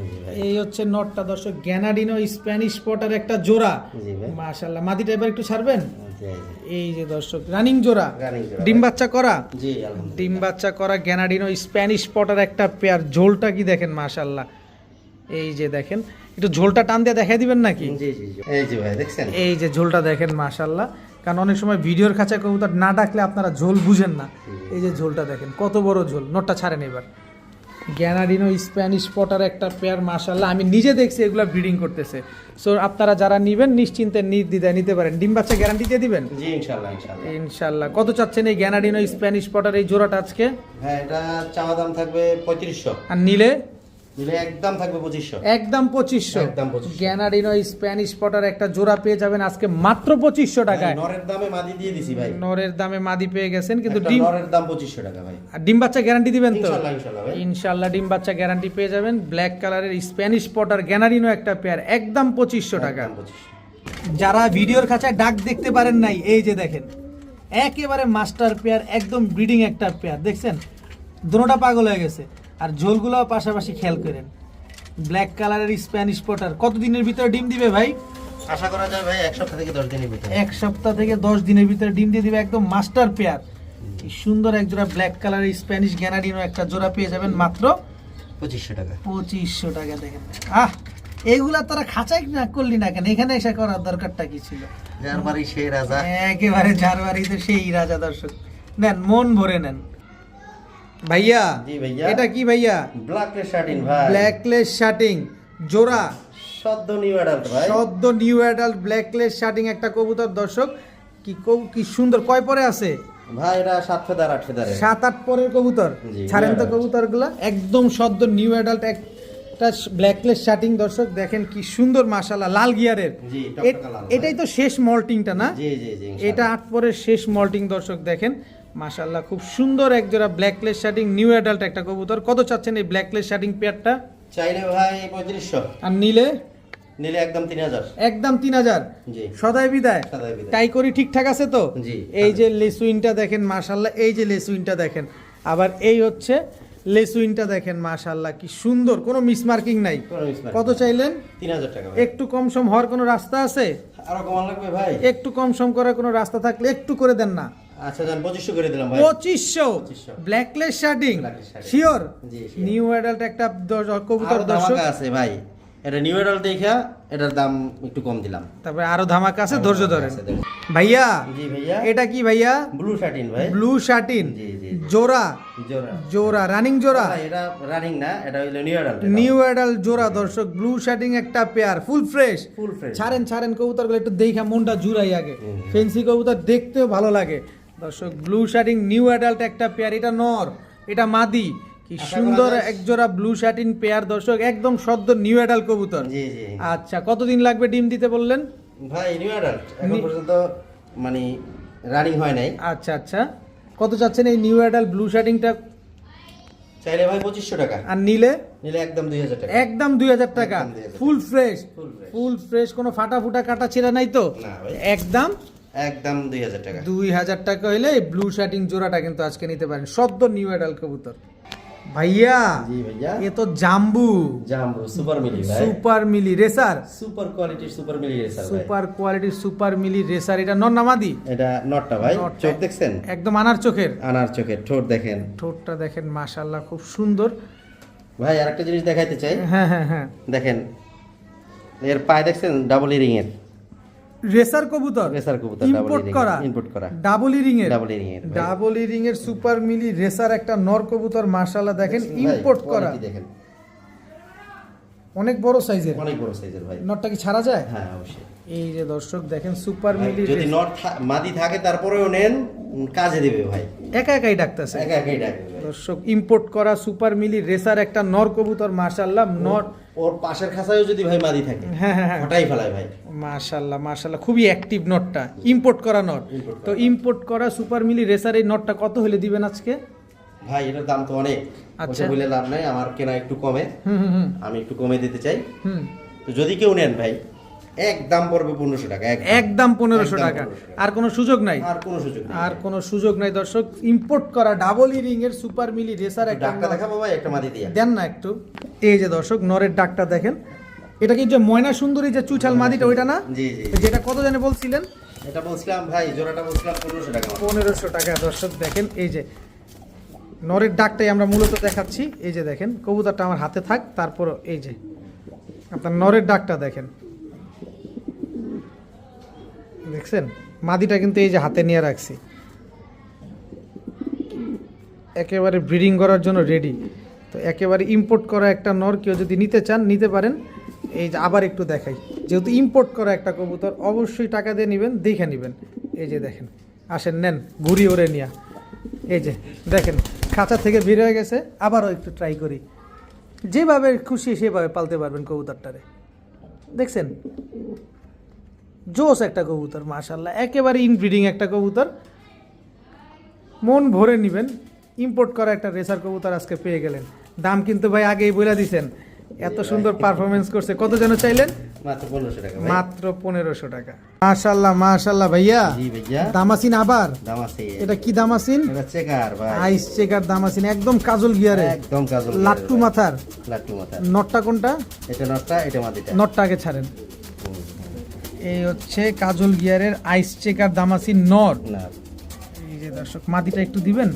Speaker 2: জি ভাই।
Speaker 1: এই হচ্ছে নটটা দর্শক, গ্যানাডিনো স্প্যানিশ পটার একটা জোড়া।
Speaker 2: জি ভাই।
Speaker 1: মাশাআল্লাহ, মাদিটা এবার একটু ছাড়বেন।
Speaker 2: জি, জি।
Speaker 1: এই যে দর্শক রানিং জোড়া,
Speaker 2: রানিং জোড়া
Speaker 1: ডিম
Speaker 2: ভাই।
Speaker 1: বাচ্চা করা।
Speaker 2: জি আলহামদুলিল্লাহ।
Speaker 1: ডিম বাচ্চা করা গ্যানাডিনো স্প্যানিশ পটার একটা পেয়ার। ঝোলটা কি দেখেন মাশাআল্লাহ, এই যে দেখেন, একটু ঝোলটা টান দিয়ে দেখাই দিবেন নাকি?
Speaker 2: জি জি জি। এই যে ভাই দেখছেন?
Speaker 1: এই যে ঝোলটা দেখেন মাশাআল্লাহ, কারণ অনেক সময় ভিডিওর খাঁচায় কবুতর না ডাকলে আপনারা ঝোল বুঝেন না। এই যে ঝোলটা দেখেন কত বড় ঝোল। নোটটা ছাড়েন এবার। গ্যানাডিনো স্প্যানিশ পটার একটা পেয়ার মাশাআল্লাহ, আমি নিজে দেখছি এগুলা ব্রিডিং করতেছে। সো আপনারা যারা নেবেন নিশ্চিন্তে নির্দ্বিধায় নিতে পারেন। ডিম বাচ্চা গ্যারান্টি দিয়ে দিবেন
Speaker 2: জি ইনশাআল্লাহ, ইনশাআল্লাহ।
Speaker 1: ইনশাআল্লাহ। কত চাচ্ছেন এই গ্যানাডিনো স্প্যানিশ পটার এই জোড়াটা আজকে?
Speaker 2: হ্যাঁ, এটা চাওয়া দাম থাকবে 3500,
Speaker 1: আর নিলে
Speaker 2: নিলে একদম থাকবে 2500।
Speaker 1: একদম 2500।
Speaker 2: একদম 2500।
Speaker 1: গ্যানাডিনো স্প্যানিশ পটার একটা জোড়া পেয়ে যাবেন আজকে মাত্র 2500 টাকায়।
Speaker 2: নরের দামে মাদি দিয়ে দিছি ভাই।
Speaker 1: নরের দামে মাদি পেয়ে গেছেন, কিন্তু
Speaker 2: একটা
Speaker 1: ডিম
Speaker 2: নরের দাম 2500 টাকা ভাই।
Speaker 1: আর ডিম বাচ্চা গ্যারান্টি দিবেন তো?
Speaker 2: ইনশাআল্লাহ, ইনশাআল্লাহ ভাই।
Speaker 1: ইনশাআল্লাহ ডিম বাচ্চা গ্যারান্টি পেয়ে যাবেন। ব্ল্যাক কালারের স্প্যানিশ পটার গ্যানারিনো একটা পেয়ার, একদম 2500 টাকা।
Speaker 2: একদম 2500।
Speaker 1: যারা ভিডিওর কাছে ডাক দেখতে পারেন নাই, এই যে দেখেন একেবারে মাস্টার পেয়ার, একদম ব্রিডিং একটা পেয়ার। দেখছেন দুটোটা পাগল হয়ে গেছে। আর ঝোলগুলো পাশাপাশি খেয়াল করেন। ব্ল্যাক কালারের স্প্যানিশ পটার কতদিনের ভিতরে ডিম দিবে ভাই?
Speaker 2: আশা করা যায় ভাই 1 সপ্তাহ থেকে 10 দিনের ভিতরে।
Speaker 1: 1 সপ্তাহ থেকে 10 দিনের ভিতরে ডিম দিয়ে দিবে, একদম মাস্টার পেয়ার। কি সুন্দর এক জোড়া ব্ল্যাক কালারের স্প্যানিশ গ্যানারিনো একটা জোড়া পেয়ে যাবেন মাত্র
Speaker 2: 2500 টাকা।
Speaker 1: 2500 টাকা। দেখেন এইগুলা তোরা খাঁচাই না করলি না কেন? এখানে এসে করার দরকারটা কি ছিল?
Speaker 2: যার বাড়ি সেই রাজা।
Speaker 1: একেবারে যার বাড়িতে সেই রাজা। দর্শক নেন, মন ভরে নেন। ভাইয়া
Speaker 2: জি ভাইয়া।
Speaker 1: এটা কি ভাইয়া?
Speaker 2: ব্ল্যাকলেস শার্টিন ভাই।
Speaker 1: ব্ল্যাকলেস শার্টিং জোড়া,
Speaker 2: সদ্য নিউ অ্যাডাল্ট ভাই।
Speaker 1: সদ্য নিউ অ্যাডাল্ট ব্ল্যাকলেস শার্টিং একটা কবুতর। দর্শক কি সুন্দর। কয় পরে আছে
Speaker 2: ভাই? এটা 7 ফেদার 8 ফেদারে।
Speaker 1: 7-8 পরের কবুতর।
Speaker 2: জি,
Speaker 1: ছাড়েন তো
Speaker 2: new
Speaker 1: কবুতরগুলা, একদম সদ্য নিউ অ্যাডাল্ট একটা ব্ল্যাকলেস শার্টিং। দর্শক দেখেন কি সুন্দর মাশাআল্লাহ, লাল গিয়ারের।
Speaker 2: জি, টকটকা লাল।
Speaker 1: এটাই তো শেষ মল্টিংটা না?
Speaker 2: জি জি জি।
Speaker 1: এটা 8 পরের শেষ মল্টিং। দর্শক দেখেন মাশাআল্লাহ, খুব সুন্দর এক জোড়া ব্ল্যাকলেস শার্টিং নিউ অ্যাডাল্ট একটা কবুতর। কত চাচ্ছেন এই ব্ল্যাকলেস শার্টিং পেয়ারটা?
Speaker 2: চাইলে ভাই 3500,
Speaker 1: আর নিলে
Speaker 2: নিলে একদম 3000।
Speaker 1: একদম 3000।
Speaker 2: জি।
Speaker 1: সদাই বিদায়।
Speaker 2: সদাই বিদায়।
Speaker 1: টাই করি ঠিকঠাক আছে তো?
Speaker 2: জি।
Speaker 1: এই যে লেসুইনটা দেখেন মাশাআল্লাহ, এই যে লেসুইনটা দেখেন। আবার এই হচ্ছে লেসুইনটা দেখেন মাশাআল্লাহ, কি সুন্দর, কোনো মিসমার্কিং নাই।
Speaker 2: কোনো mismarking
Speaker 1: কত
Speaker 2: নাই।
Speaker 1: চাইলেন?
Speaker 2: 3000 টাকা ভাই।
Speaker 1: একটু কম সম হওয়ার কোনো রাস্তা আছে?
Speaker 2: আরো কমান লাগবে ভাই?
Speaker 1: একটু কম সম করার কোনো রাস্তা থাকলে একটু করে দেন না।
Speaker 2: আচ্ছা জান, 2500 করে দিলাম ভাই।
Speaker 1: 2500 ব্ল্যাকলেস শার্টিং।
Speaker 2: Blackless sharding।
Speaker 1: শিওর?
Speaker 2: জি, sure।
Speaker 1: নিউ অ্যাডাল্ট একটা কবুতর।
Speaker 2: আরো
Speaker 1: দর্শক
Speaker 2: ধামাকা আছে ভাই। এটা নিউ অ্যাডাল্ট দেখা এটার দাম একটু কম দিলাম।
Speaker 1: তারপরে আরো ধামাকা আছে, ধৈর্য ধরেন
Speaker 2: আছে, দেখুন।
Speaker 1: ভাইয়া।
Speaker 2: জি ভাইয়া।
Speaker 1: এটা কি ভাইয়া?
Speaker 2: ব্লু শার্টিন ভাই।
Speaker 1: ব্লু শার্টিন
Speaker 2: জি জি।
Speaker 1: জোড়া,
Speaker 2: জোড়া।
Speaker 1: জোড়া রানিং জোড়া,
Speaker 2: ভাই, এটা রানিং না, এটা হইলো নিউ অ্যাডাল্ট।
Speaker 1: নিউ অ্যাডাল্ট জোড়া। দর্শক ব্লু শার্টিং একটা pair, full fresh.
Speaker 2: Full fresh.
Speaker 1: ছাড়েন ছাড়েন কবুতরগুলো একটু দেখা মনটা জুড়াই আগে। ফেন্সি কবুতর দেখতেও ভালো লাগে। দর্শক ব্লু শার্টিং নিউ অ্যাডাল্ট একটা পেয়ার। এটা নর, এটা মাদি। কি
Speaker 2: আশা করা
Speaker 1: সুন্দর
Speaker 2: যায়-
Speaker 1: এক জোড়া ব্লু শার্টিন পেয়ার। দর্শক একদম সদ্য নিউ অ্যাডাল্ট কবুতর।
Speaker 2: জি জি।
Speaker 1: আচ্ছা, কতদিন লাগবে ডিম দিতে বললেন?
Speaker 2: ভাই নিউ অ্যাডাল্ট এখন পর্যন্ত মানে রানিং হয় নাই।
Speaker 1: আচ্ছা আচ্ছা, কত চাচ্ছেন এই নিউ অ্যাডাল্ট ব্লু শার্টিংটা?
Speaker 2: চাইলে ভাই 2500 টাকা,
Speaker 1: আর নিলে?
Speaker 2: নিলে একদম 2000 টাকা।
Speaker 1: একদম 2000 টাকা।
Speaker 2: একদম 2000
Speaker 1: full fresh,
Speaker 2: Full fresh।
Speaker 1: Full fresh, কোনো ফাটা ফুটা কাটা ছেঁড়া নাই তো?
Speaker 2: না ভাই।
Speaker 1: একদম
Speaker 2: একদম 2000 টাকা।
Speaker 1: 2000 টাকা হইলে এই ব্লু শার্টিং জোড়াটা কিন্তু আজকে নিতে পারেন, সদ্য নিউ অ্যাডাল্ট কবুতর। ভাইয়া
Speaker 2: জি ভাইয়া।
Speaker 1: এ তো জাম্বু,
Speaker 2: জাম্বো সুপার মিলি ভাই।
Speaker 1: সুপার মিলি রেসার,
Speaker 2: সুপার কোয়ালিটির সুপার মিলি রেসার ভাই।
Speaker 1: সুপার কোয়ালিটির সুপার মিলি রেসার। এটা নর নামাদি?
Speaker 2: এটা নটটা ভাই।
Speaker 1: নটটা।
Speaker 2: চোখ দেখছেন?
Speaker 1: একদম আনার চোখের।
Speaker 2: আনার চোখের ঠোঁট দেখেন
Speaker 1: ঠোঁটটা দেখেন মাশাআল্লাহ, খুব সুন্দর।
Speaker 2: ভাই। আরেকটা জিনিস দেখাইতে চাই,
Speaker 1: হ্যাঁ হ্যাঁ হ্যাঁ,
Speaker 2: দেখেন এর পায়ে দেখছেন ডাবল ইরিং এর।
Speaker 1: রেসার কবুতর,
Speaker 2: রেসার কবুতর,
Speaker 1: ইম্পোর্ট
Speaker 2: double
Speaker 1: করা,
Speaker 2: earring, import করা।
Speaker 1: ডাবল ইরিং এর,
Speaker 2: ডাবল ইরিং এর ভাই।
Speaker 1: ডাবল ইরিং এর সুপার মিলি রেসার একটা নর কবুতর মাশাআল্লাহ দেখেন,
Speaker 2: দেখছেন ভাই?
Speaker 1: ইম্পোর্ট করা,
Speaker 2: quality দেখেন,
Speaker 1: অনেক বড় সাইজের।
Speaker 2: অনেক বড় সাইজের ভাই।
Speaker 1: নটটা কি ছাড়া যায়?
Speaker 2: হ্যাঁ অবশ্যই।
Speaker 1: এই যে দর্শক দেখেন সুপার
Speaker 2: ভাই,
Speaker 1: মিলি
Speaker 2: যদি নট মাদি থাকে তারপরেও নেন, কাজে দিবে ভাই।
Speaker 1: একা একাই ডাকতেছে।
Speaker 2: একা একাই ডাকবে ভাই।
Speaker 1: দর্শক ইম্পোর্ট করা সুপার মিলি রেসার একটা নর কবুতর মাশাআল্লাহ। নর
Speaker 2: ওর পাশের খাঁচায়ও যদি ভাই মাদি থাকে,
Speaker 1: হ্যাঁ হ্যাঁ হ্যাঁ,
Speaker 2: হটাই ফেলায় ভাই।
Speaker 1: মাশাআল্লাহ মাশাআল্লাহ, খুবই অ্যাক্টিভ নটটা, ইম্পোর্ট করা নট।
Speaker 2: Import
Speaker 1: তো ইম্পোর্ট করা সুপার মিলি রেসার এই নটটা কত হলে দিবেন আজকে?
Speaker 2: ভাই এটার দাম তো অনেক,
Speaker 1: আচ্ছা।
Speaker 2: ওটা বলে লাভ নাই, আমার কেনা একটু কমে,
Speaker 1: হুম হুম হুম
Speaker 2: আমি একটু কমে দিতে চাই।
Speaker 1: হুম।
Speaker 2: তো যদি কেউ নেন ভাই, একদম পড়বে 1500 টাকা
Speaker 1: একদম 1500 টাকা। আর কোনো সুযোগ নাই?
Speaker 2: আর কোনো সুযোগ নেই।
Speaker 1: আর কোনো সুযোগ নাই দর্শক। ইম্পোর্ট করা ডাবল ই রিং এর সুপার মিলি রেসার একটা
Speaker 2: ডাকটা দেখাবো ভাই, একটা মাদি দিয়া
Speaker 1: দেন না একটু। এই যে দর্শক নরের ডাকটা দেখেন, এটা কি যে ময়না সুন্দরী যে চুইঠাল মাদিটা ওইটা না?
Speaker 2: জি জি,
Speaker 1: যেটা কত জানে বলছিলেন?
Speaker 2: এটা বলছিলাম ভাই, জোড়াটা বলছিলাম 1500 টাকা।
Speaker 1: 1500 টাকা। দর্শক দেখেন এই যে নরের ডাকটাই আমরা মূলত দেখাচ্ছি। এই যে দেখেন কবুতরটা আমার হাতে থাক, তারপর এই যে আপনার নরের ডাকটা দেখেন, দেখছেন মাদিটা কিন্তু এই যে হাতে নিয়ে রাখছি, একেবারে ব্রিডিং করার জন্য রেডি। তো একেবারে ইম্পোর্ট করা একটা নর, কেউ যদি নিতে চান নিতে পারেন। এই যে আবার একটু দেখাই, যেহেতু ইম্পোর্ট করা একটা কবুতর অবশ্যই টাকা দিয়ে নেবেন, দেখে নেবেন। এই যে দেখেন, আসেন নেন ঘুরি ওরে নিয়া। এই যে দেখেন খাঁচা থেকে বের হয়ে গেছে, আবারও একটু ট্রাই করি। যেভাবে খুশি সেভাবে পালতে পারবেন কবুতরটারে। দেখছেন জোস একটা কবুতর, মাশাল্লাহ একেবারে ইনব্রিডিং একটা কবুতর, মন ভরে নেবেন। ইম্পোর্ট করা একটা রেসার কবুতর আজকে পেয়ে গেলেন। দাম কিন্তু ভাই আগেই বলে দিছেন, এত সুন্দর পারফরমেন্স করছে। কত যেন চাইলেন?
Speaker 2: মাত্র 1500 টাকা ভাই।
Speaker 1: মাত্র 1500 টাকা। মাশাল্লাহ মাশাল্লাহ ভাইয়া।
Speaker 2: জি ভাইয়া,
Speaker 1: দামাসিন আবার?
Speaker 2: দাম আছে।
Speaker 1: এটা কি দামাসিন?
Speaker 2: এটা চেকার ভাই,
Speaker 1: আইস চেকার দামাসিন, একদম কাজল গিয়ারে,
Speaker 2: একদম কাজল
Speaker 1: লাট্টু মাথার।
Speaker 2: লাট্টু মাথা।
Speaker 1: নটটা কোনটা?
Speaker 2: এটা নটটা, এটা মাদিটা।
Speaker 1: নটটা আগে ছাড়েন। এই হচ্ছে কাজল গিয়ারের আইস চেকার দামাসিন নর।
Speaker 2: না,
Speaker 1: এই যে দর্শক মাদিটা একটু দিবেন।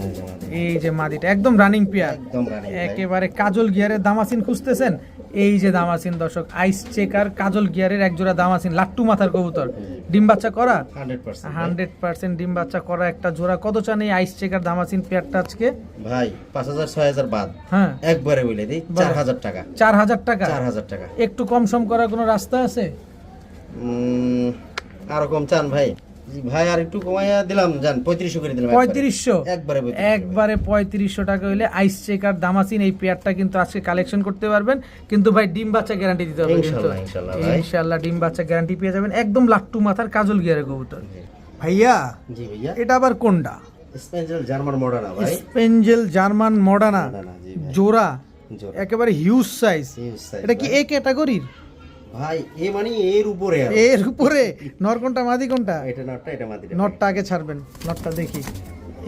Speaker 2: এই যে মাদি।
Speaker 1: এই যে মাদিটা একদম রানিং পেয়ার,
Speaker 2: একদম রানী ভাই।
Speaker 1: একেবারে কাজল গিয়ারের দামাসিন খুঁজতেছেন। এই যে দামাসিন দর্শক, আইস চেকার কাজল গিয়ারের একজোড়া দামাসিন, লাট্টু মাথার কবুতর, ডিম বাচ্চা করা
Speaker 2: 100% ভাই।
Speaker 1: 100% ডিম বাচ্চা করা একটা জোড়া। কত চান এই আইস চেকার দামাসিন পেয়ারটা আজকে?
Speaker 2: ভাই 5000 6000 বাদ,
Speaker 1: হ্যাঁ
Speaker 2: একবারে বলে দিই 4000 টাকা।
Speaker 1: 4000 টাকা।
Speaker 2: 4000 টাকা।
Speaker 1: একটু কম সম করার কোনো রাস্তা আছে?
Speaker 2: আরো কম চান ভাই? জি ভাই, আর একটু কমাইয়া দিলাম, জান 3500 করে দিলাম।
Speaker 1: 3500?
Speaker 2: একবারে
Speaker 1: 3500 টাকা হইলে আইস চেকার দামাসিন এই পেয়ারটা কিন্তু আজকে কালেকশন করতে পারবেন। কিন্তু ভাই ডিম বাচ্চা গ্যারান্টি দিতে হবে কিন্তু।
Speaker 2: ইনশাআল্লাহ, ইনশাআল্লাহ ভাই।
Speaker 1: ইনশাআল্লাহ ডিম বাচ্চা গ্যারান্টি পেয়ে যাবেন, একদম লাট্টু মাথার কাজল গিয়ারের কবুতর। ভাইয়া
Speaker 2: জি ভাইয়া,
Speaker 1: এটা আবার কোনটা?
Speaker 2: স্পেঞ্জেল জার্মান মডার্না ভাই।
Speaker 1: স্পেঞ্জেল জার্মান মডার্না
Speaker 2: মডার্না, জি ভাই।
Speaker 1: জোড়া,
Speaker 2: জোড়া।
Speaker 1: একেবারে হিউজ সাইজ।
Speaker 2: Huge size
Speaker 1: এটা কি
Speaker 2: ভাই।
Speaker 1: এই ক্যাটাগরির?
Speaker 2: ভাই এ মানে এর উপরে আরো।
Speaker 1: এর উপরে? নর কোনটা মাদি কোনটা?
Speaker 2: এটা নটটা, এটা মাদিটা।
Speaker 1: নটটা আগে ছাড়বেন, নটটা দেখি।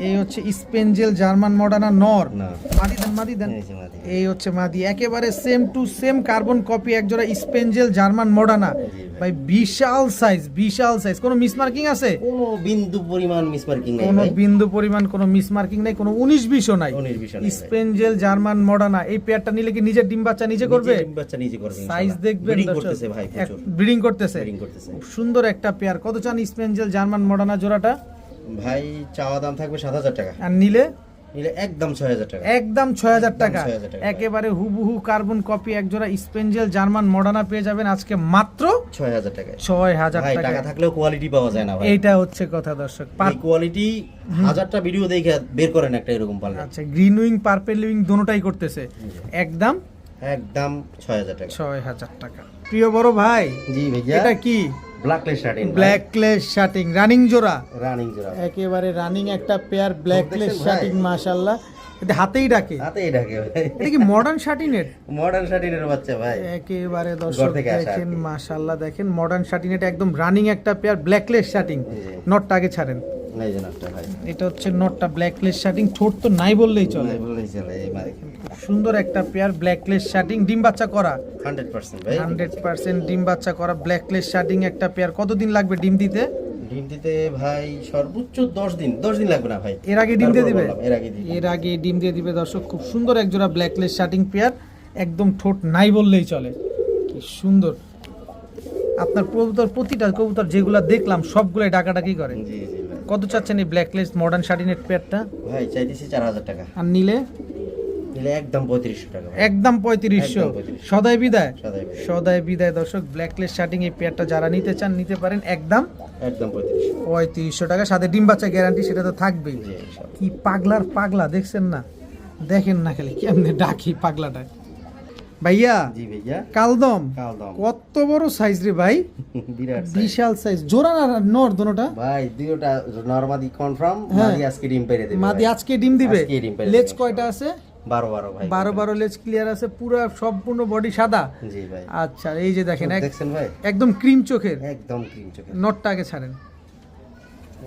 Speaker 1: এই হচ্ছে স্পেঞ্জেল জার্মান মডার্না নর।
Speaker 2: না,
Speaker 1: মাদি দেন, মাদি দেন।
Speaker 2: এই যে মাদি।
Speaker 1: এই হচ্ছে মাদি, একেবারে same to same carbon copy একজোড়া স্পেঞ্জেল জার্মান মডার্না।
Speaker 2: ভাই।
Speaker 1: ভাই বিশাল সাইজ, বিশাল সাইজ। কোনো মিসমার্কিং আছে?
Speaker 2: কোনো বিন্দু পরিমাণ মিসমার্কিং নাই
Speaker 1: কোনো
Speaker 2: ভাই।
Speaker 1: বিন্দু পরিমাণ কোনো মিসমার্কিং নাই, কোনো 19-20ও নাই।
Speaker 2: 19-20 নাই ভাই।
Speaker 1: স্পেঞ্জেল জার্মান মডার্না এই পেয়ারটা নিলে কি নিজের ডিম বাচ্চা নিজে করবে?
Speaker 2: নিজে ডিম বাচ্চা নিজে করবে
Speaker 1: সাইজ
Speaker 2: ইনশাআল্লাহ।
Speaker 1: দেখবেন
Speaker 2: Breeding
Speaker 1: দর্শক।
Speaker 2: করতেছে ভাই প্রচুর।
Speaker 1: ব্রিডিং করতেছে।
Speaker 2: Breeding করতেছে।
Speaker 1: খুব সুন্দর একটা পেয়ার। কত চান স্পেঞ্জেল জার্মান মডার্না জোড়াটা?
Speaker 2: ভাই চাওয়া দাম থাকবে 7000 টাকা,
Speaker 1: আর নিলে?
Speaker 2: নিলে একদম 6000 টাকা।
Speaker 1: একদম 6000 টাকা।
Speaker 2: 6000 টাকা।
Speaker 1: একেবারে হুবহু কার্বন কপি একজোড়া স্পেঞ্জেল জার্মান মডার্না পেয়ে যাবেন আজকে মাত্র
Speaker 2: 6000 টাকায়।
Speaker 1: 6000
Speaker 2: ভাই
Speaker 1: টাকা।
Speaker 2: টাকা থাকলেও কোয়ালিটি পাওয়া যায় না ভাই।
Speaker 1: এইটা হচ্ছে কথা দর্শক।
Speaker 2: এই কোয়ালিটি হাজারটা ভিডিও দেখে বের করেন একটা এরকম পারলে।
Speaker 1: আচ্ছা, গ্রিন উইং পার্পল উইং দুটোটাই করতেছে। একদম
Speaker 2: একদম 6000 টাকা।
Speaker 1: 6000 টাকা। প্রিয় বড় ভাই,
Speaker 2: জি ভাইয়া,
Speaker 1: এটা কি?
Speaker 2: ব্ল্যাকলেস শার্টিং।
Speaker 1: ব্ল্যাকলেস শার্টিং রানিং জোড়া,
Speaker 2: রানিং জোড়া।
Speaker 1: একেবারে রানিং একটা পেয়ার ব্ল্যাকলেস
Speaker 2: দেখছেন ভাই?
Speaker 1: শার্টিং, মাশাআল্লাহ। এটা হাতেই ডাকে।
Speaker 2: হাতেই ডাকে ভাই।
Speaker 1: এটা কি মডার্ন শার্টিনেট?
Speaker 2: মডার্ন শার্টিনের বাচ্চা ভাই।
Speaker 1: একেবারে
Speaker 2: ঘর
Speaker 1: দর্শক
Speaker 2: থেকে আসা
Speaker 1: দেখেন,
Speaker 2: আর কি।
Speaker 1: মাশাআল্লাহ দেখেন মডার্ন শার্টিনেট একদম রানিং একটা পেয়ার ব্ল্যাকলেস শার্টিং।
Speaker 2: জি।
Speaker 1: নটটা আগে ছাড়েন।
Speaker 2: এই যে নাটটা ভাই।
Speaker 1: এটা হচ্ছে নটটা ব্ল্যাকলেস শার্টিং, ঠোঁট তো নাই বললেই চলে।
Speaker 2: এই বলেই চলে এই ভাই।
Speaker 1: সুন্দর একটা পেয়ার ব্ল্যাকলেস শার্টিং, ডিম বাচ্চা করা
Speaker 2: 100% ভাই।
Speaker 1: 100% ডিম বাচ্চা করা ব্ল্যাকলেস শার্টিং একটা পেয়ার। কতদিন লাগবে ডিম দিতে?
Speaker 2: ডিম দিতে ভাই সর্বোচ্চ 10 দিন, 10 দিন লাগবে না ভাই।
Speaker 1: এর আগে ডিম দিয়ে
Speaker 2: তারপর
Speaker 1: দিবে?
Speaker 2: বললাম, এর আগে দিবে।
Speaker 1: এর আগে ডিম দিয়ে দিবে দর্শক। খুব সুন্দর একজোড়া ব্ল্যাকলেস শার্টিং পেয়ার, একদম ঠোঁট নাই বললেই চলে, কি সুন্দর। আপনার কবুতর, প্রতিটা কবুতর যেগুলা দেখলাম সবগুলাই ডাকাডাকি করে।
Speaker 2: জি জি ভাই।
Speaker 1: কত চাচ্ছেন এই ব্ল্যাকলেস মডার্ন শার্টিনেট পেয়ারটা?
Speaker 2: ভাই চাইতেছি 4000 টাকা,
Speaker 1: আর নিলে?
Speaker 2: নিলে একদম 3500 টাকা ভাই।
Speaker 1: একদম 3500।
Speaker 2: একদম 3500।
Speaker 1: সদাই বিদায়?
Speaker 2: সদাই ভাই।
Speaker 1: সদাই বিদায় দর্শক। ব্ল্যাকলেস শার্টিং এই পেয়ারটা যারা নিতে চান নিতে পারেন, একদম
Speaker 2: একদম 3500।
Speaker 1: 3500 টাকা। সাথে ডিম বাচ্চা গ্যারান্টি, সেটা তো থাকবেই।
Speaker 2: জি ইনশাআল্লাহ।
Speaker 1: কি পাগলার পাগলা, দেখছেন না? দেখেন না খালি কেমনে ডাকি পাগলাটা। ভাইয়া
Speaker 2: জি ভাইয়া,
Speaker 1: কালদম
Speaker 2: কালদম।
Speaker 1: কত বড় সাইজ রে ভাই,
Speaker 2: বিরাট size।
Speaker 1: বিশাল সাইজ। জোড়া না নর দোনোটা?
Speaker 2: ভাই দুইটা নরমাদি কনফার্ম,
Speaker 1: হ্যাঁ।
Speaker 2: মাদি আজকে ডিম পেরে দেবে।
Speaker 1: মাদি
Speaker 2: ভাই।
Speaker 1: আজকে ডিম দিবে?
Speaker 2: আজকে ডিম পেরে
Speaker 1: লেজ
Speaker 2: দেবে।
Speaker 1: কয়টা আছে?
Speaker 2: 12 ভাই
Speaker 1: 12 লেজ ক্লিয়ার আছে, পুরো সম্পূর্ণ বডি সাদা।
Speaker 2: জি ভাই।
Speaker 1: আচ্ছা এই যে দেখেন
Speaker 2: দেখছেন ভাই,
Speaker 1: একদম ক্রিম চোখের,
Speaker 2: একদম ক্রিম চোখের।
Speaker 1: নটটা আগে ছাড়েন।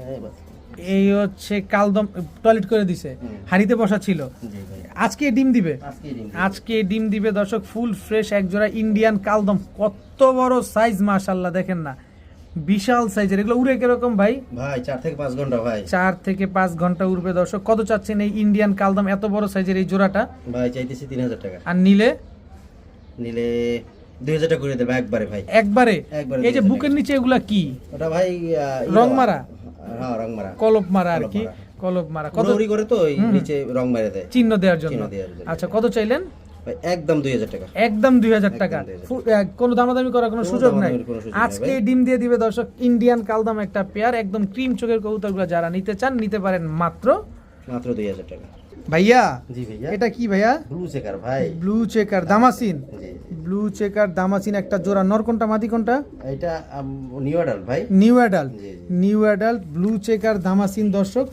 Speaker 2: এই বাস।
Speaker 1: এই হচ্ছে কালদম টয়লেট করে দিছে, হাড়িতে বসা ছিল,
Speaker 2: জি ভাই,
Speaker 1: আজকে ডিম দিবে।
Speaker 2: আজকে ডিম।
Speaker 1: আজকে ডিম দিবে দর্শক, ফুল ফ্রেশ এক জোড়া ইন্ডিয়ান কালদম। কত বড় সাইজ মাশাআল্লাহ, দেখেন না বিশাল সাইজের। এগুলো উড়ে কিরকম ভাই?
Speaker 2: ভাই 4 থেকে 5 ঘন্টা ভাই।
Speaker 1: 4 থেকে 5 ঘন্টা উড়বে দর্শক। কত চাচ্ছেন এই ইন্ডিয়ান কালদম এত বড় সাইজের এই জোড়াটা?
Speaker 2: ভাই চাইতেছি 3000 টাকা।
Speaker 1: আর নিলে?
Speaker 2: নিলে 2000 টাকা করে দেব একবারে ভাই।
Speaker 1: একবারে?
Speaker 2: একবারে
Speaker 1: এই যে
Speaker 2: 2000
Speaker 1: বুকের নিচে এগুলা কি?
Speaker 2: ওটা ভাই
Speaker 1: রং মারা?
Speaker 2: হ্যাঁ রং মারা,
Speaker 1: কলপ মারা আর
Speaker 2: কলপ
Speaker 1: কি,
Speaker 2: মারা।
Speaker 1: কলপ মারা।
Speaker 2: কত
Speaker 1: কত
Speaker 2: উড়ি করে তো এই নিচে রং মেরে দেয়
Speaker 1: চিহ্ন দেওয়ার জন্য?
Speaker 2: চিহ্ন দেওয়ার জন্য।
Speaker 1: আচ্ছা কত চাইলেন?
Speaker 2: ভাই একদম 2000 টাকা।
Speaker 1: একদম 2000 টাকা।
Speaker 2: একদম 2000
Speaker 1: কোনো দামাদামি করার কোনো সুযোগ নাই।
Speaker 2: দামাদামির কোনো সুযোগ নাই
Speaker 1: আজকে
Speaker 2: ভাই।
Speaker 1: ডিম দিয়ে দিবে দর্শক ইন্ডিয়ান কালদম একটা পেয়ার, একদম ক্রিম চোখের কবুতরগুলো যারা নিতে চান নিতে পারেন মাত্র
Speaker 2: 2000 টাকা।
Speaker 1: ভাইয়া
Speaker 2: জি ভাইয়া।
Speaker 1: এটা কি ভাইয়া?
Speaker 2: ব্লু চেকার ভাই।
Speaker 1: Blue checker damascene.
Speaker 2: জি।
Speaker 1: ব্লু চেকার দামাসিন একটা জোড়া, নর কোনটা মাদি কোনটা?
Speaker 2: এটা নিউ অ্যাডাল্ট ভাই।
Speaker 1: New adult.
Speaker 2: জি, জি।
Speaker 1: New adult blue checker damascene দর্শক,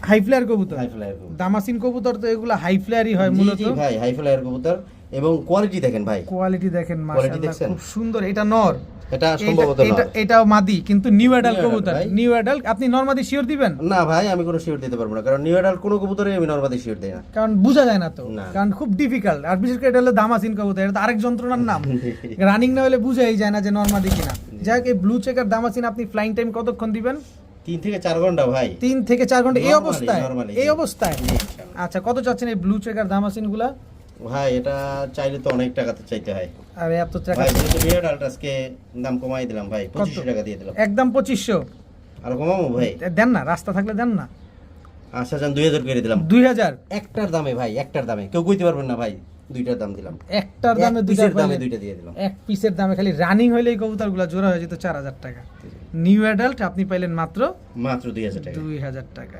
Speaker 1: হাই ফ্লায়ার কবুতর।
Speaker 2: হাই ফ্লায়ার কবুতর।
Speaker 1: দামাসিন কবুতর তো এগুলো হাই ফ্লায়ারই হয় মূলত।
Speaker 2: জি ভাই, হাই ফ্লায়ার কবুতর এবং কোয়ালিটি দেখেন ভাই।
Speaker 1: কোয়ালিটি দেখেন
Speaker 2: Quality
Speaker 1: মাশাআল্লাহ,
Speaker 2: দেখছেন?
Speaker 1: খুব সুন্দর। এটা নর,
Speaker 2: এটা সম্ভবত
Speaker 1: এটা
Speaker 2: না।
Speaker 1: এটাও মাদি কিন্তু নিউ অ্যাডাল্ট
Speaker 2: New adult
Speaker 1: কবুতর।
Speaker 2: ভাই।
Speaker 1: নিউ অ্যাডাল্ট আপনি নরমাদি শিওর দিবেন?
Speaker 2: না ভাই, আমি কোনো শিওর দিতে পারবো না, কারণ নিউ অ্যাডাল্ট কোনো কবুতরে আমি নরমাদি শিওর দেই না।
Speaker 1: কারণ বোঝা যায় না তো,
Speaker 2: না।
Speaker 1: কারণ খুব ডিফিকাল্ট। আর বিশেষ করে এটা হলো দামাসিন কবুতর, এটা তো আরেক যন্ত্রণার নাম। রানিং না হলে বোঝাই যায় না যে নরমাদি কিনা। যাই হোক, এই ব্লু চেকার দামাসিন আপনি ফ্লাইং টাইম কতক্ষণ দিবেন?
Speaker 2: 3 থেকে 4 ঘন্টা ভাই।
Speaker 1: 3 থেকে 4 ঘন্টা এই
Speaker 2: Normally,
Speaker 1: অবস্থায়?
Speaker 2: normally,
Speaker 1: এই
Speaker 2: জি।
Speaker 1: অবস্থায়?
Speaker 2: জি, ইনশাআল্লাহ।
Speaker 1: আচ্ছা কত চাচ্ছেন এই ব্লু চেকার দামাসিন গুলা?
Speaker 2: ভাই এটা চাইলে তো অনেক টাকাতে চাইতে হয়
Speaker 1: আর এত টাকা?
Speaker 2: ভাই। যেহেতু নিউ অ্যাডাল্ট আজকে দাম কমাই দিলাম ভাই, 2500 টাকা দিয়ে দিলাম।
Speaker 1: একদম 2500?
Speaker 2: আর কমাবো ভাই?
Speaker 1: দেন না, রাস্তা থাকলে দেন না।
Speaker 2: আচ্ছা যান 2000 করে দিলাম।
Speaker 1: 2000?
Speaker 2: একটার দামে ভাই, একটার দামে কেউ কইতে পারবেন না ভাই, দুইটার দাম দিলাম।
Speaker 1: একটার দামে
Speaker 2: এক
Speaker 1: দুইটা
Speaker 2: পিসের দামে
Speaker 1: পাইলে-
Speaker 2: দুইটা দিয়ে দিলাম।
Speaker 1: এক পিসের দামে খালি রানিং হইলে এই কবুতরগুলো জোড়া হয়ে যেত 4000 টাকা। নিউ অ্যাডাল্ট আপনি পাইলেন মাত্র
Speaker 2: মাত্র 2000 টাকা।
Speaker 1: 2000 টাকা।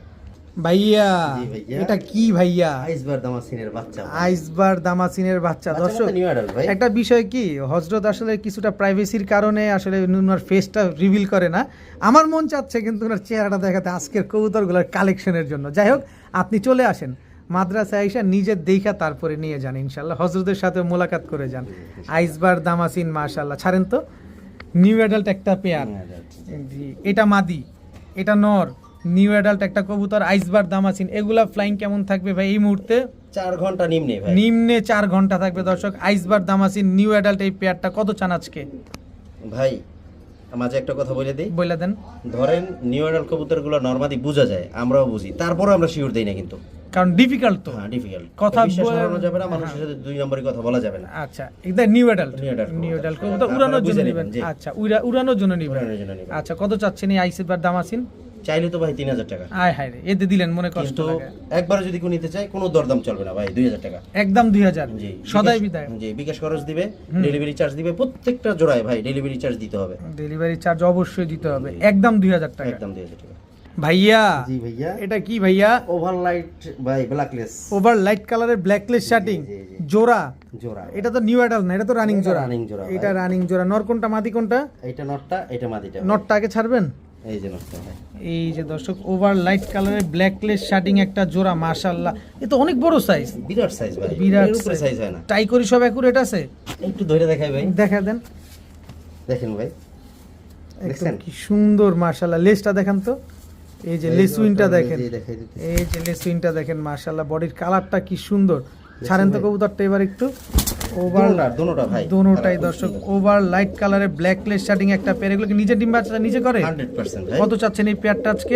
Speaker 1: ভাইয়া
Speaker 2: জি ভাইয়া।
Speaker 1: এটা কি ভাইয়া?
Speaker 2: আইসবার দামাসিনের বাচ্চা ভাই।
Speaker 1: আইসবার দামাসিনের বাচ্চা। দর্শক
Speaker 2: নিউ অ্যাডাল্ট ভাই।
Speaker 1: একটা বিষয় কি, হজরত আসলে কিছুটা প্রাইভেসির কারণে আসলে ওনার ফেসটা রিভিল করে না। আমার মন চাচ্ছে কিন্তু ওনার চেহারাটা দেখাতে আজকের কবুতরগুলোর কালেকশনের জন্য। যাই হোক, আপনি চলে আসেন মাদ্রাসায় আইসা নিজের দেখা তারপরে নিয়ে যান ইনশাল্লাহ, হজরতের সাথে মোলাকাত করে যান। আইসবার দামাসিন মাশাল্লাহ। ছাড়েন তো, নিউ অ্যাডাল্ট একটা পেয়ার। জি, এটা মাদি, এটা নর। নিউ অ্যাডাল্ট একটা কবুতর, আইসবার দামাসিন। এগুলা ফ্লাইং কেমন থাকবে ভাই এই মুহূর্তে?
Speaker 2: 4 ঘন্টা নিম্নে ভাই।
Speaker 1: নিম্নে 4 ঘন্টা থাকবে দর্শক। আইসবার দামাসিন নিউ অ্যাডাল্ট এই পেয়ারটা কত চান আজকে?
Speaker 2: ভাই মাঝে একটা কথা বলে দিই,
Speaker 1: বলে দেন।
Speaker 2: ধরেন নিউ অ্যাডাল্ট কবুতরগুলো নরমালি বোঝা যায়, আমরাও বুঝি, তারপরেও আমরা শিওর দেই না কিন্তু।
Speaker 1: কারণ ডিফিকাল্ট তো।
Speaker 2: হ্যাঁ ডিফিকাল্ট
Speaker 1: কথা
Speaker 2: বিশ্বাস
Speaker 1: বলে-
Speaker 2: হারানো যাবে না, মানুষের সাথে দুই নম্বরই কথা বলা যাবে না।
Speaker 1: আচ্ছা, এটা new adult.
Speaker 2: New adult
Speaker 1: new adult
Speaker 2: কবুতর।
Speaker 1: কবুতর উড়ানোর জন্য
Speaker 2: আপনারা বুঝে
Speaker 1: নেবেন।
Speaker 2: নেবেন, জি।
Speaker 1: আচ্ছা, উড়ানোর জন্য নেবেন।
Speaker 2: উড়ানোর জন্য নেবেন।
Speaker 1: আচ্ছা কত চাচ্ছেন এই আইসবার দামাসিন?
Speaker 2: চাইলে তো ভাই 3000 টাকা,
Speaker 1: আয় হায় রে, এতে দিলেন মনে কষ্ট
Speaker 2: কিন্তু
Speaker 1: লাগে।
Speaker 2: একবারে যদি কেউ নিতে চায় কোনো দরদাম চলবে না ভাই, 2000 টাকা।
Speaker 1: একদম 2000
Speaker 2: জি
Speaker 1: সদাই
Speaker 2: বিকাশ-
Speaker 1: বিদায়।
Speaker 2: জি বিকাশ খরচ দিবে, ডেলিভারি চার্জ দিবে, প্রত্যেকটা জোড়ায় ভাই ডেলিভারি চার্জ দিতে হবে।
Speaker 1: ডেলিভারি চার্জ অবশ্যই দিতে হবে। একদম 2000 টাকা।
Speaker 2: একদম 2000 টাকা।
Speaker 1: ভাইয়া
Speaker 2: জি ভাইয়া।
Speaker 1: এটা কি ভাইয়া?
Speaker 2: ওভারলাইট ভাই, ব্ল্যাকলেস
Speaker 1: ওভার লাইট কালারের ব্ল্যাকলেস শার্টিং
Speaker 2: জি, জি।
Speaker 1: জোড়া।
Speaker 2: জোড়া।
Speaker 1: এটা তো নিউ অ্যাডাল্ট না, এটা তো রানিং
Speaker 2: এটা
Speaker 1: জোড়া।
Speaker 2: running জোড়া ভাই।
Speaker 1: এটা রানিং জোড়া। নর কোনটা মাদি কোনটা?
Speaker 2: এইটা নটটা, এটা মাদিটা ভাই।
Speaker 1: নটটা আগে ছাড়বেন।
Speaker 2: এই যে নটটা ভাই।
Speaker 1: এই যে দর্শক, ওভার লাইট কালারের ব্ল্যাকলেস শার্টিং একটা জোড়া মাশাআল্লাহ। এ তো অনেক বড় সাইজ,
Speaker 2: বিরাট সাইজ ভাই,
Speaker 1: বিরাট
Speaker 2: এর উপরে সাইজ হয় না।
Speaker 1: টাই করি সব অ্যাকুরেট আছে।
Speaker 2: একটু ধরে দেখাই ভাই,
Speaker 1: দেখা দেন।
Speaker 2: দেখেন ভাই,
Speaker 1: একদম
Speaker 2: দেখছেন?
Speaker 1: কি সুন্দর মাশাআল্লাহ। লেসটা দেখেন তো, এই যে
Speaker 2: এই
Speaker 1: লেসুইনটা
Speaker 2: যে
Speaker 1: দেখেন।
Speaker 2: দেখাই দিতেছি।
Speaker 1: এই যে লেসুইনটা দেখেন মাশাআল্লাহ, বডির কালারটা কি সুন্দর। ছাড়েন তো
Speaker 2: ভাই।
Speaker 1: কবুতরটা এবার একটু। ওভার
Speaker 2: দোনোটা ভাই,
Speaker 1: দোনোটাই দর্শক ওভার লাইট কালারের ব্ল্যাকলেস শার্টিং একটা পেয়ার। এগুলো কি নিজে ডিম বাচ্চা নিজে করে?
Speaker 2: 100% ভাই।
Speaker 1: কত চাচ্ছেন এই পেয়ারটা আজকে?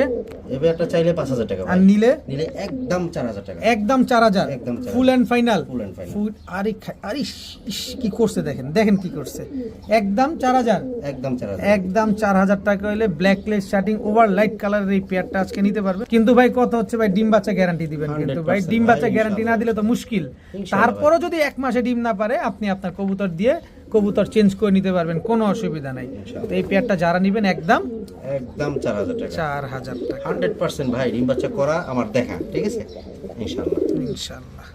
Speaker 2: এবার একটা চাইলে 5000 টাকা
Speaker 1: আর
Speaker 2: ভাই,
Speaker 1: নিলে?
Speaker 2: নিলে একদম 4000 টাকা।
Speaker 1: একদম 4000।
Speaker 2: একদম 4000
Speaker 1: full and final.
Speaker 2: Full and final।
Speaker 1: আরে আরে ইস, কি করছে দেখেন, দেখেন কি করছে। একদম 4000।
Speaker 2: একদম 4000।
Speaker 1: একদম 4000 টাকা হলে ব্ল্যাকলেস শার্টিং ওভার লাইট কালারের এই পেয়ারটা আজকে নিতে পারবে। কিন্তু ভাই কথা হচ্ছে ভাই ডিম বাচ্চা গ্যারান্টি দিবেন কিন্তু ভাই।
Speaker 2: 100%
Speaker 1: ডিম বাচ্চা
Speaker 2: ভাই,
Speaker 1: গ্যারান্টি না দিলে তো মুশকিল। তারপরও যদি 1 মাসে ডিম না পারে, আপনি আপনার কবুতর দিয়ে কবুতর চেঞ্জ করে নিতে পারবেন, কোনো অসুবিধা নাই। তো এই পেয়ারটা যারা নেবেন একদম
Speaker 2: একদম 4000 টাকা।
Speaker 1: 4000 টাকা
Speaker 2: 100% ভাই, ডিম বাচ্চা করা আমার দেখা, ঠিক আছে ইনশাআল্লাহ।
Speaker 1: ইনশাআল্লাহ।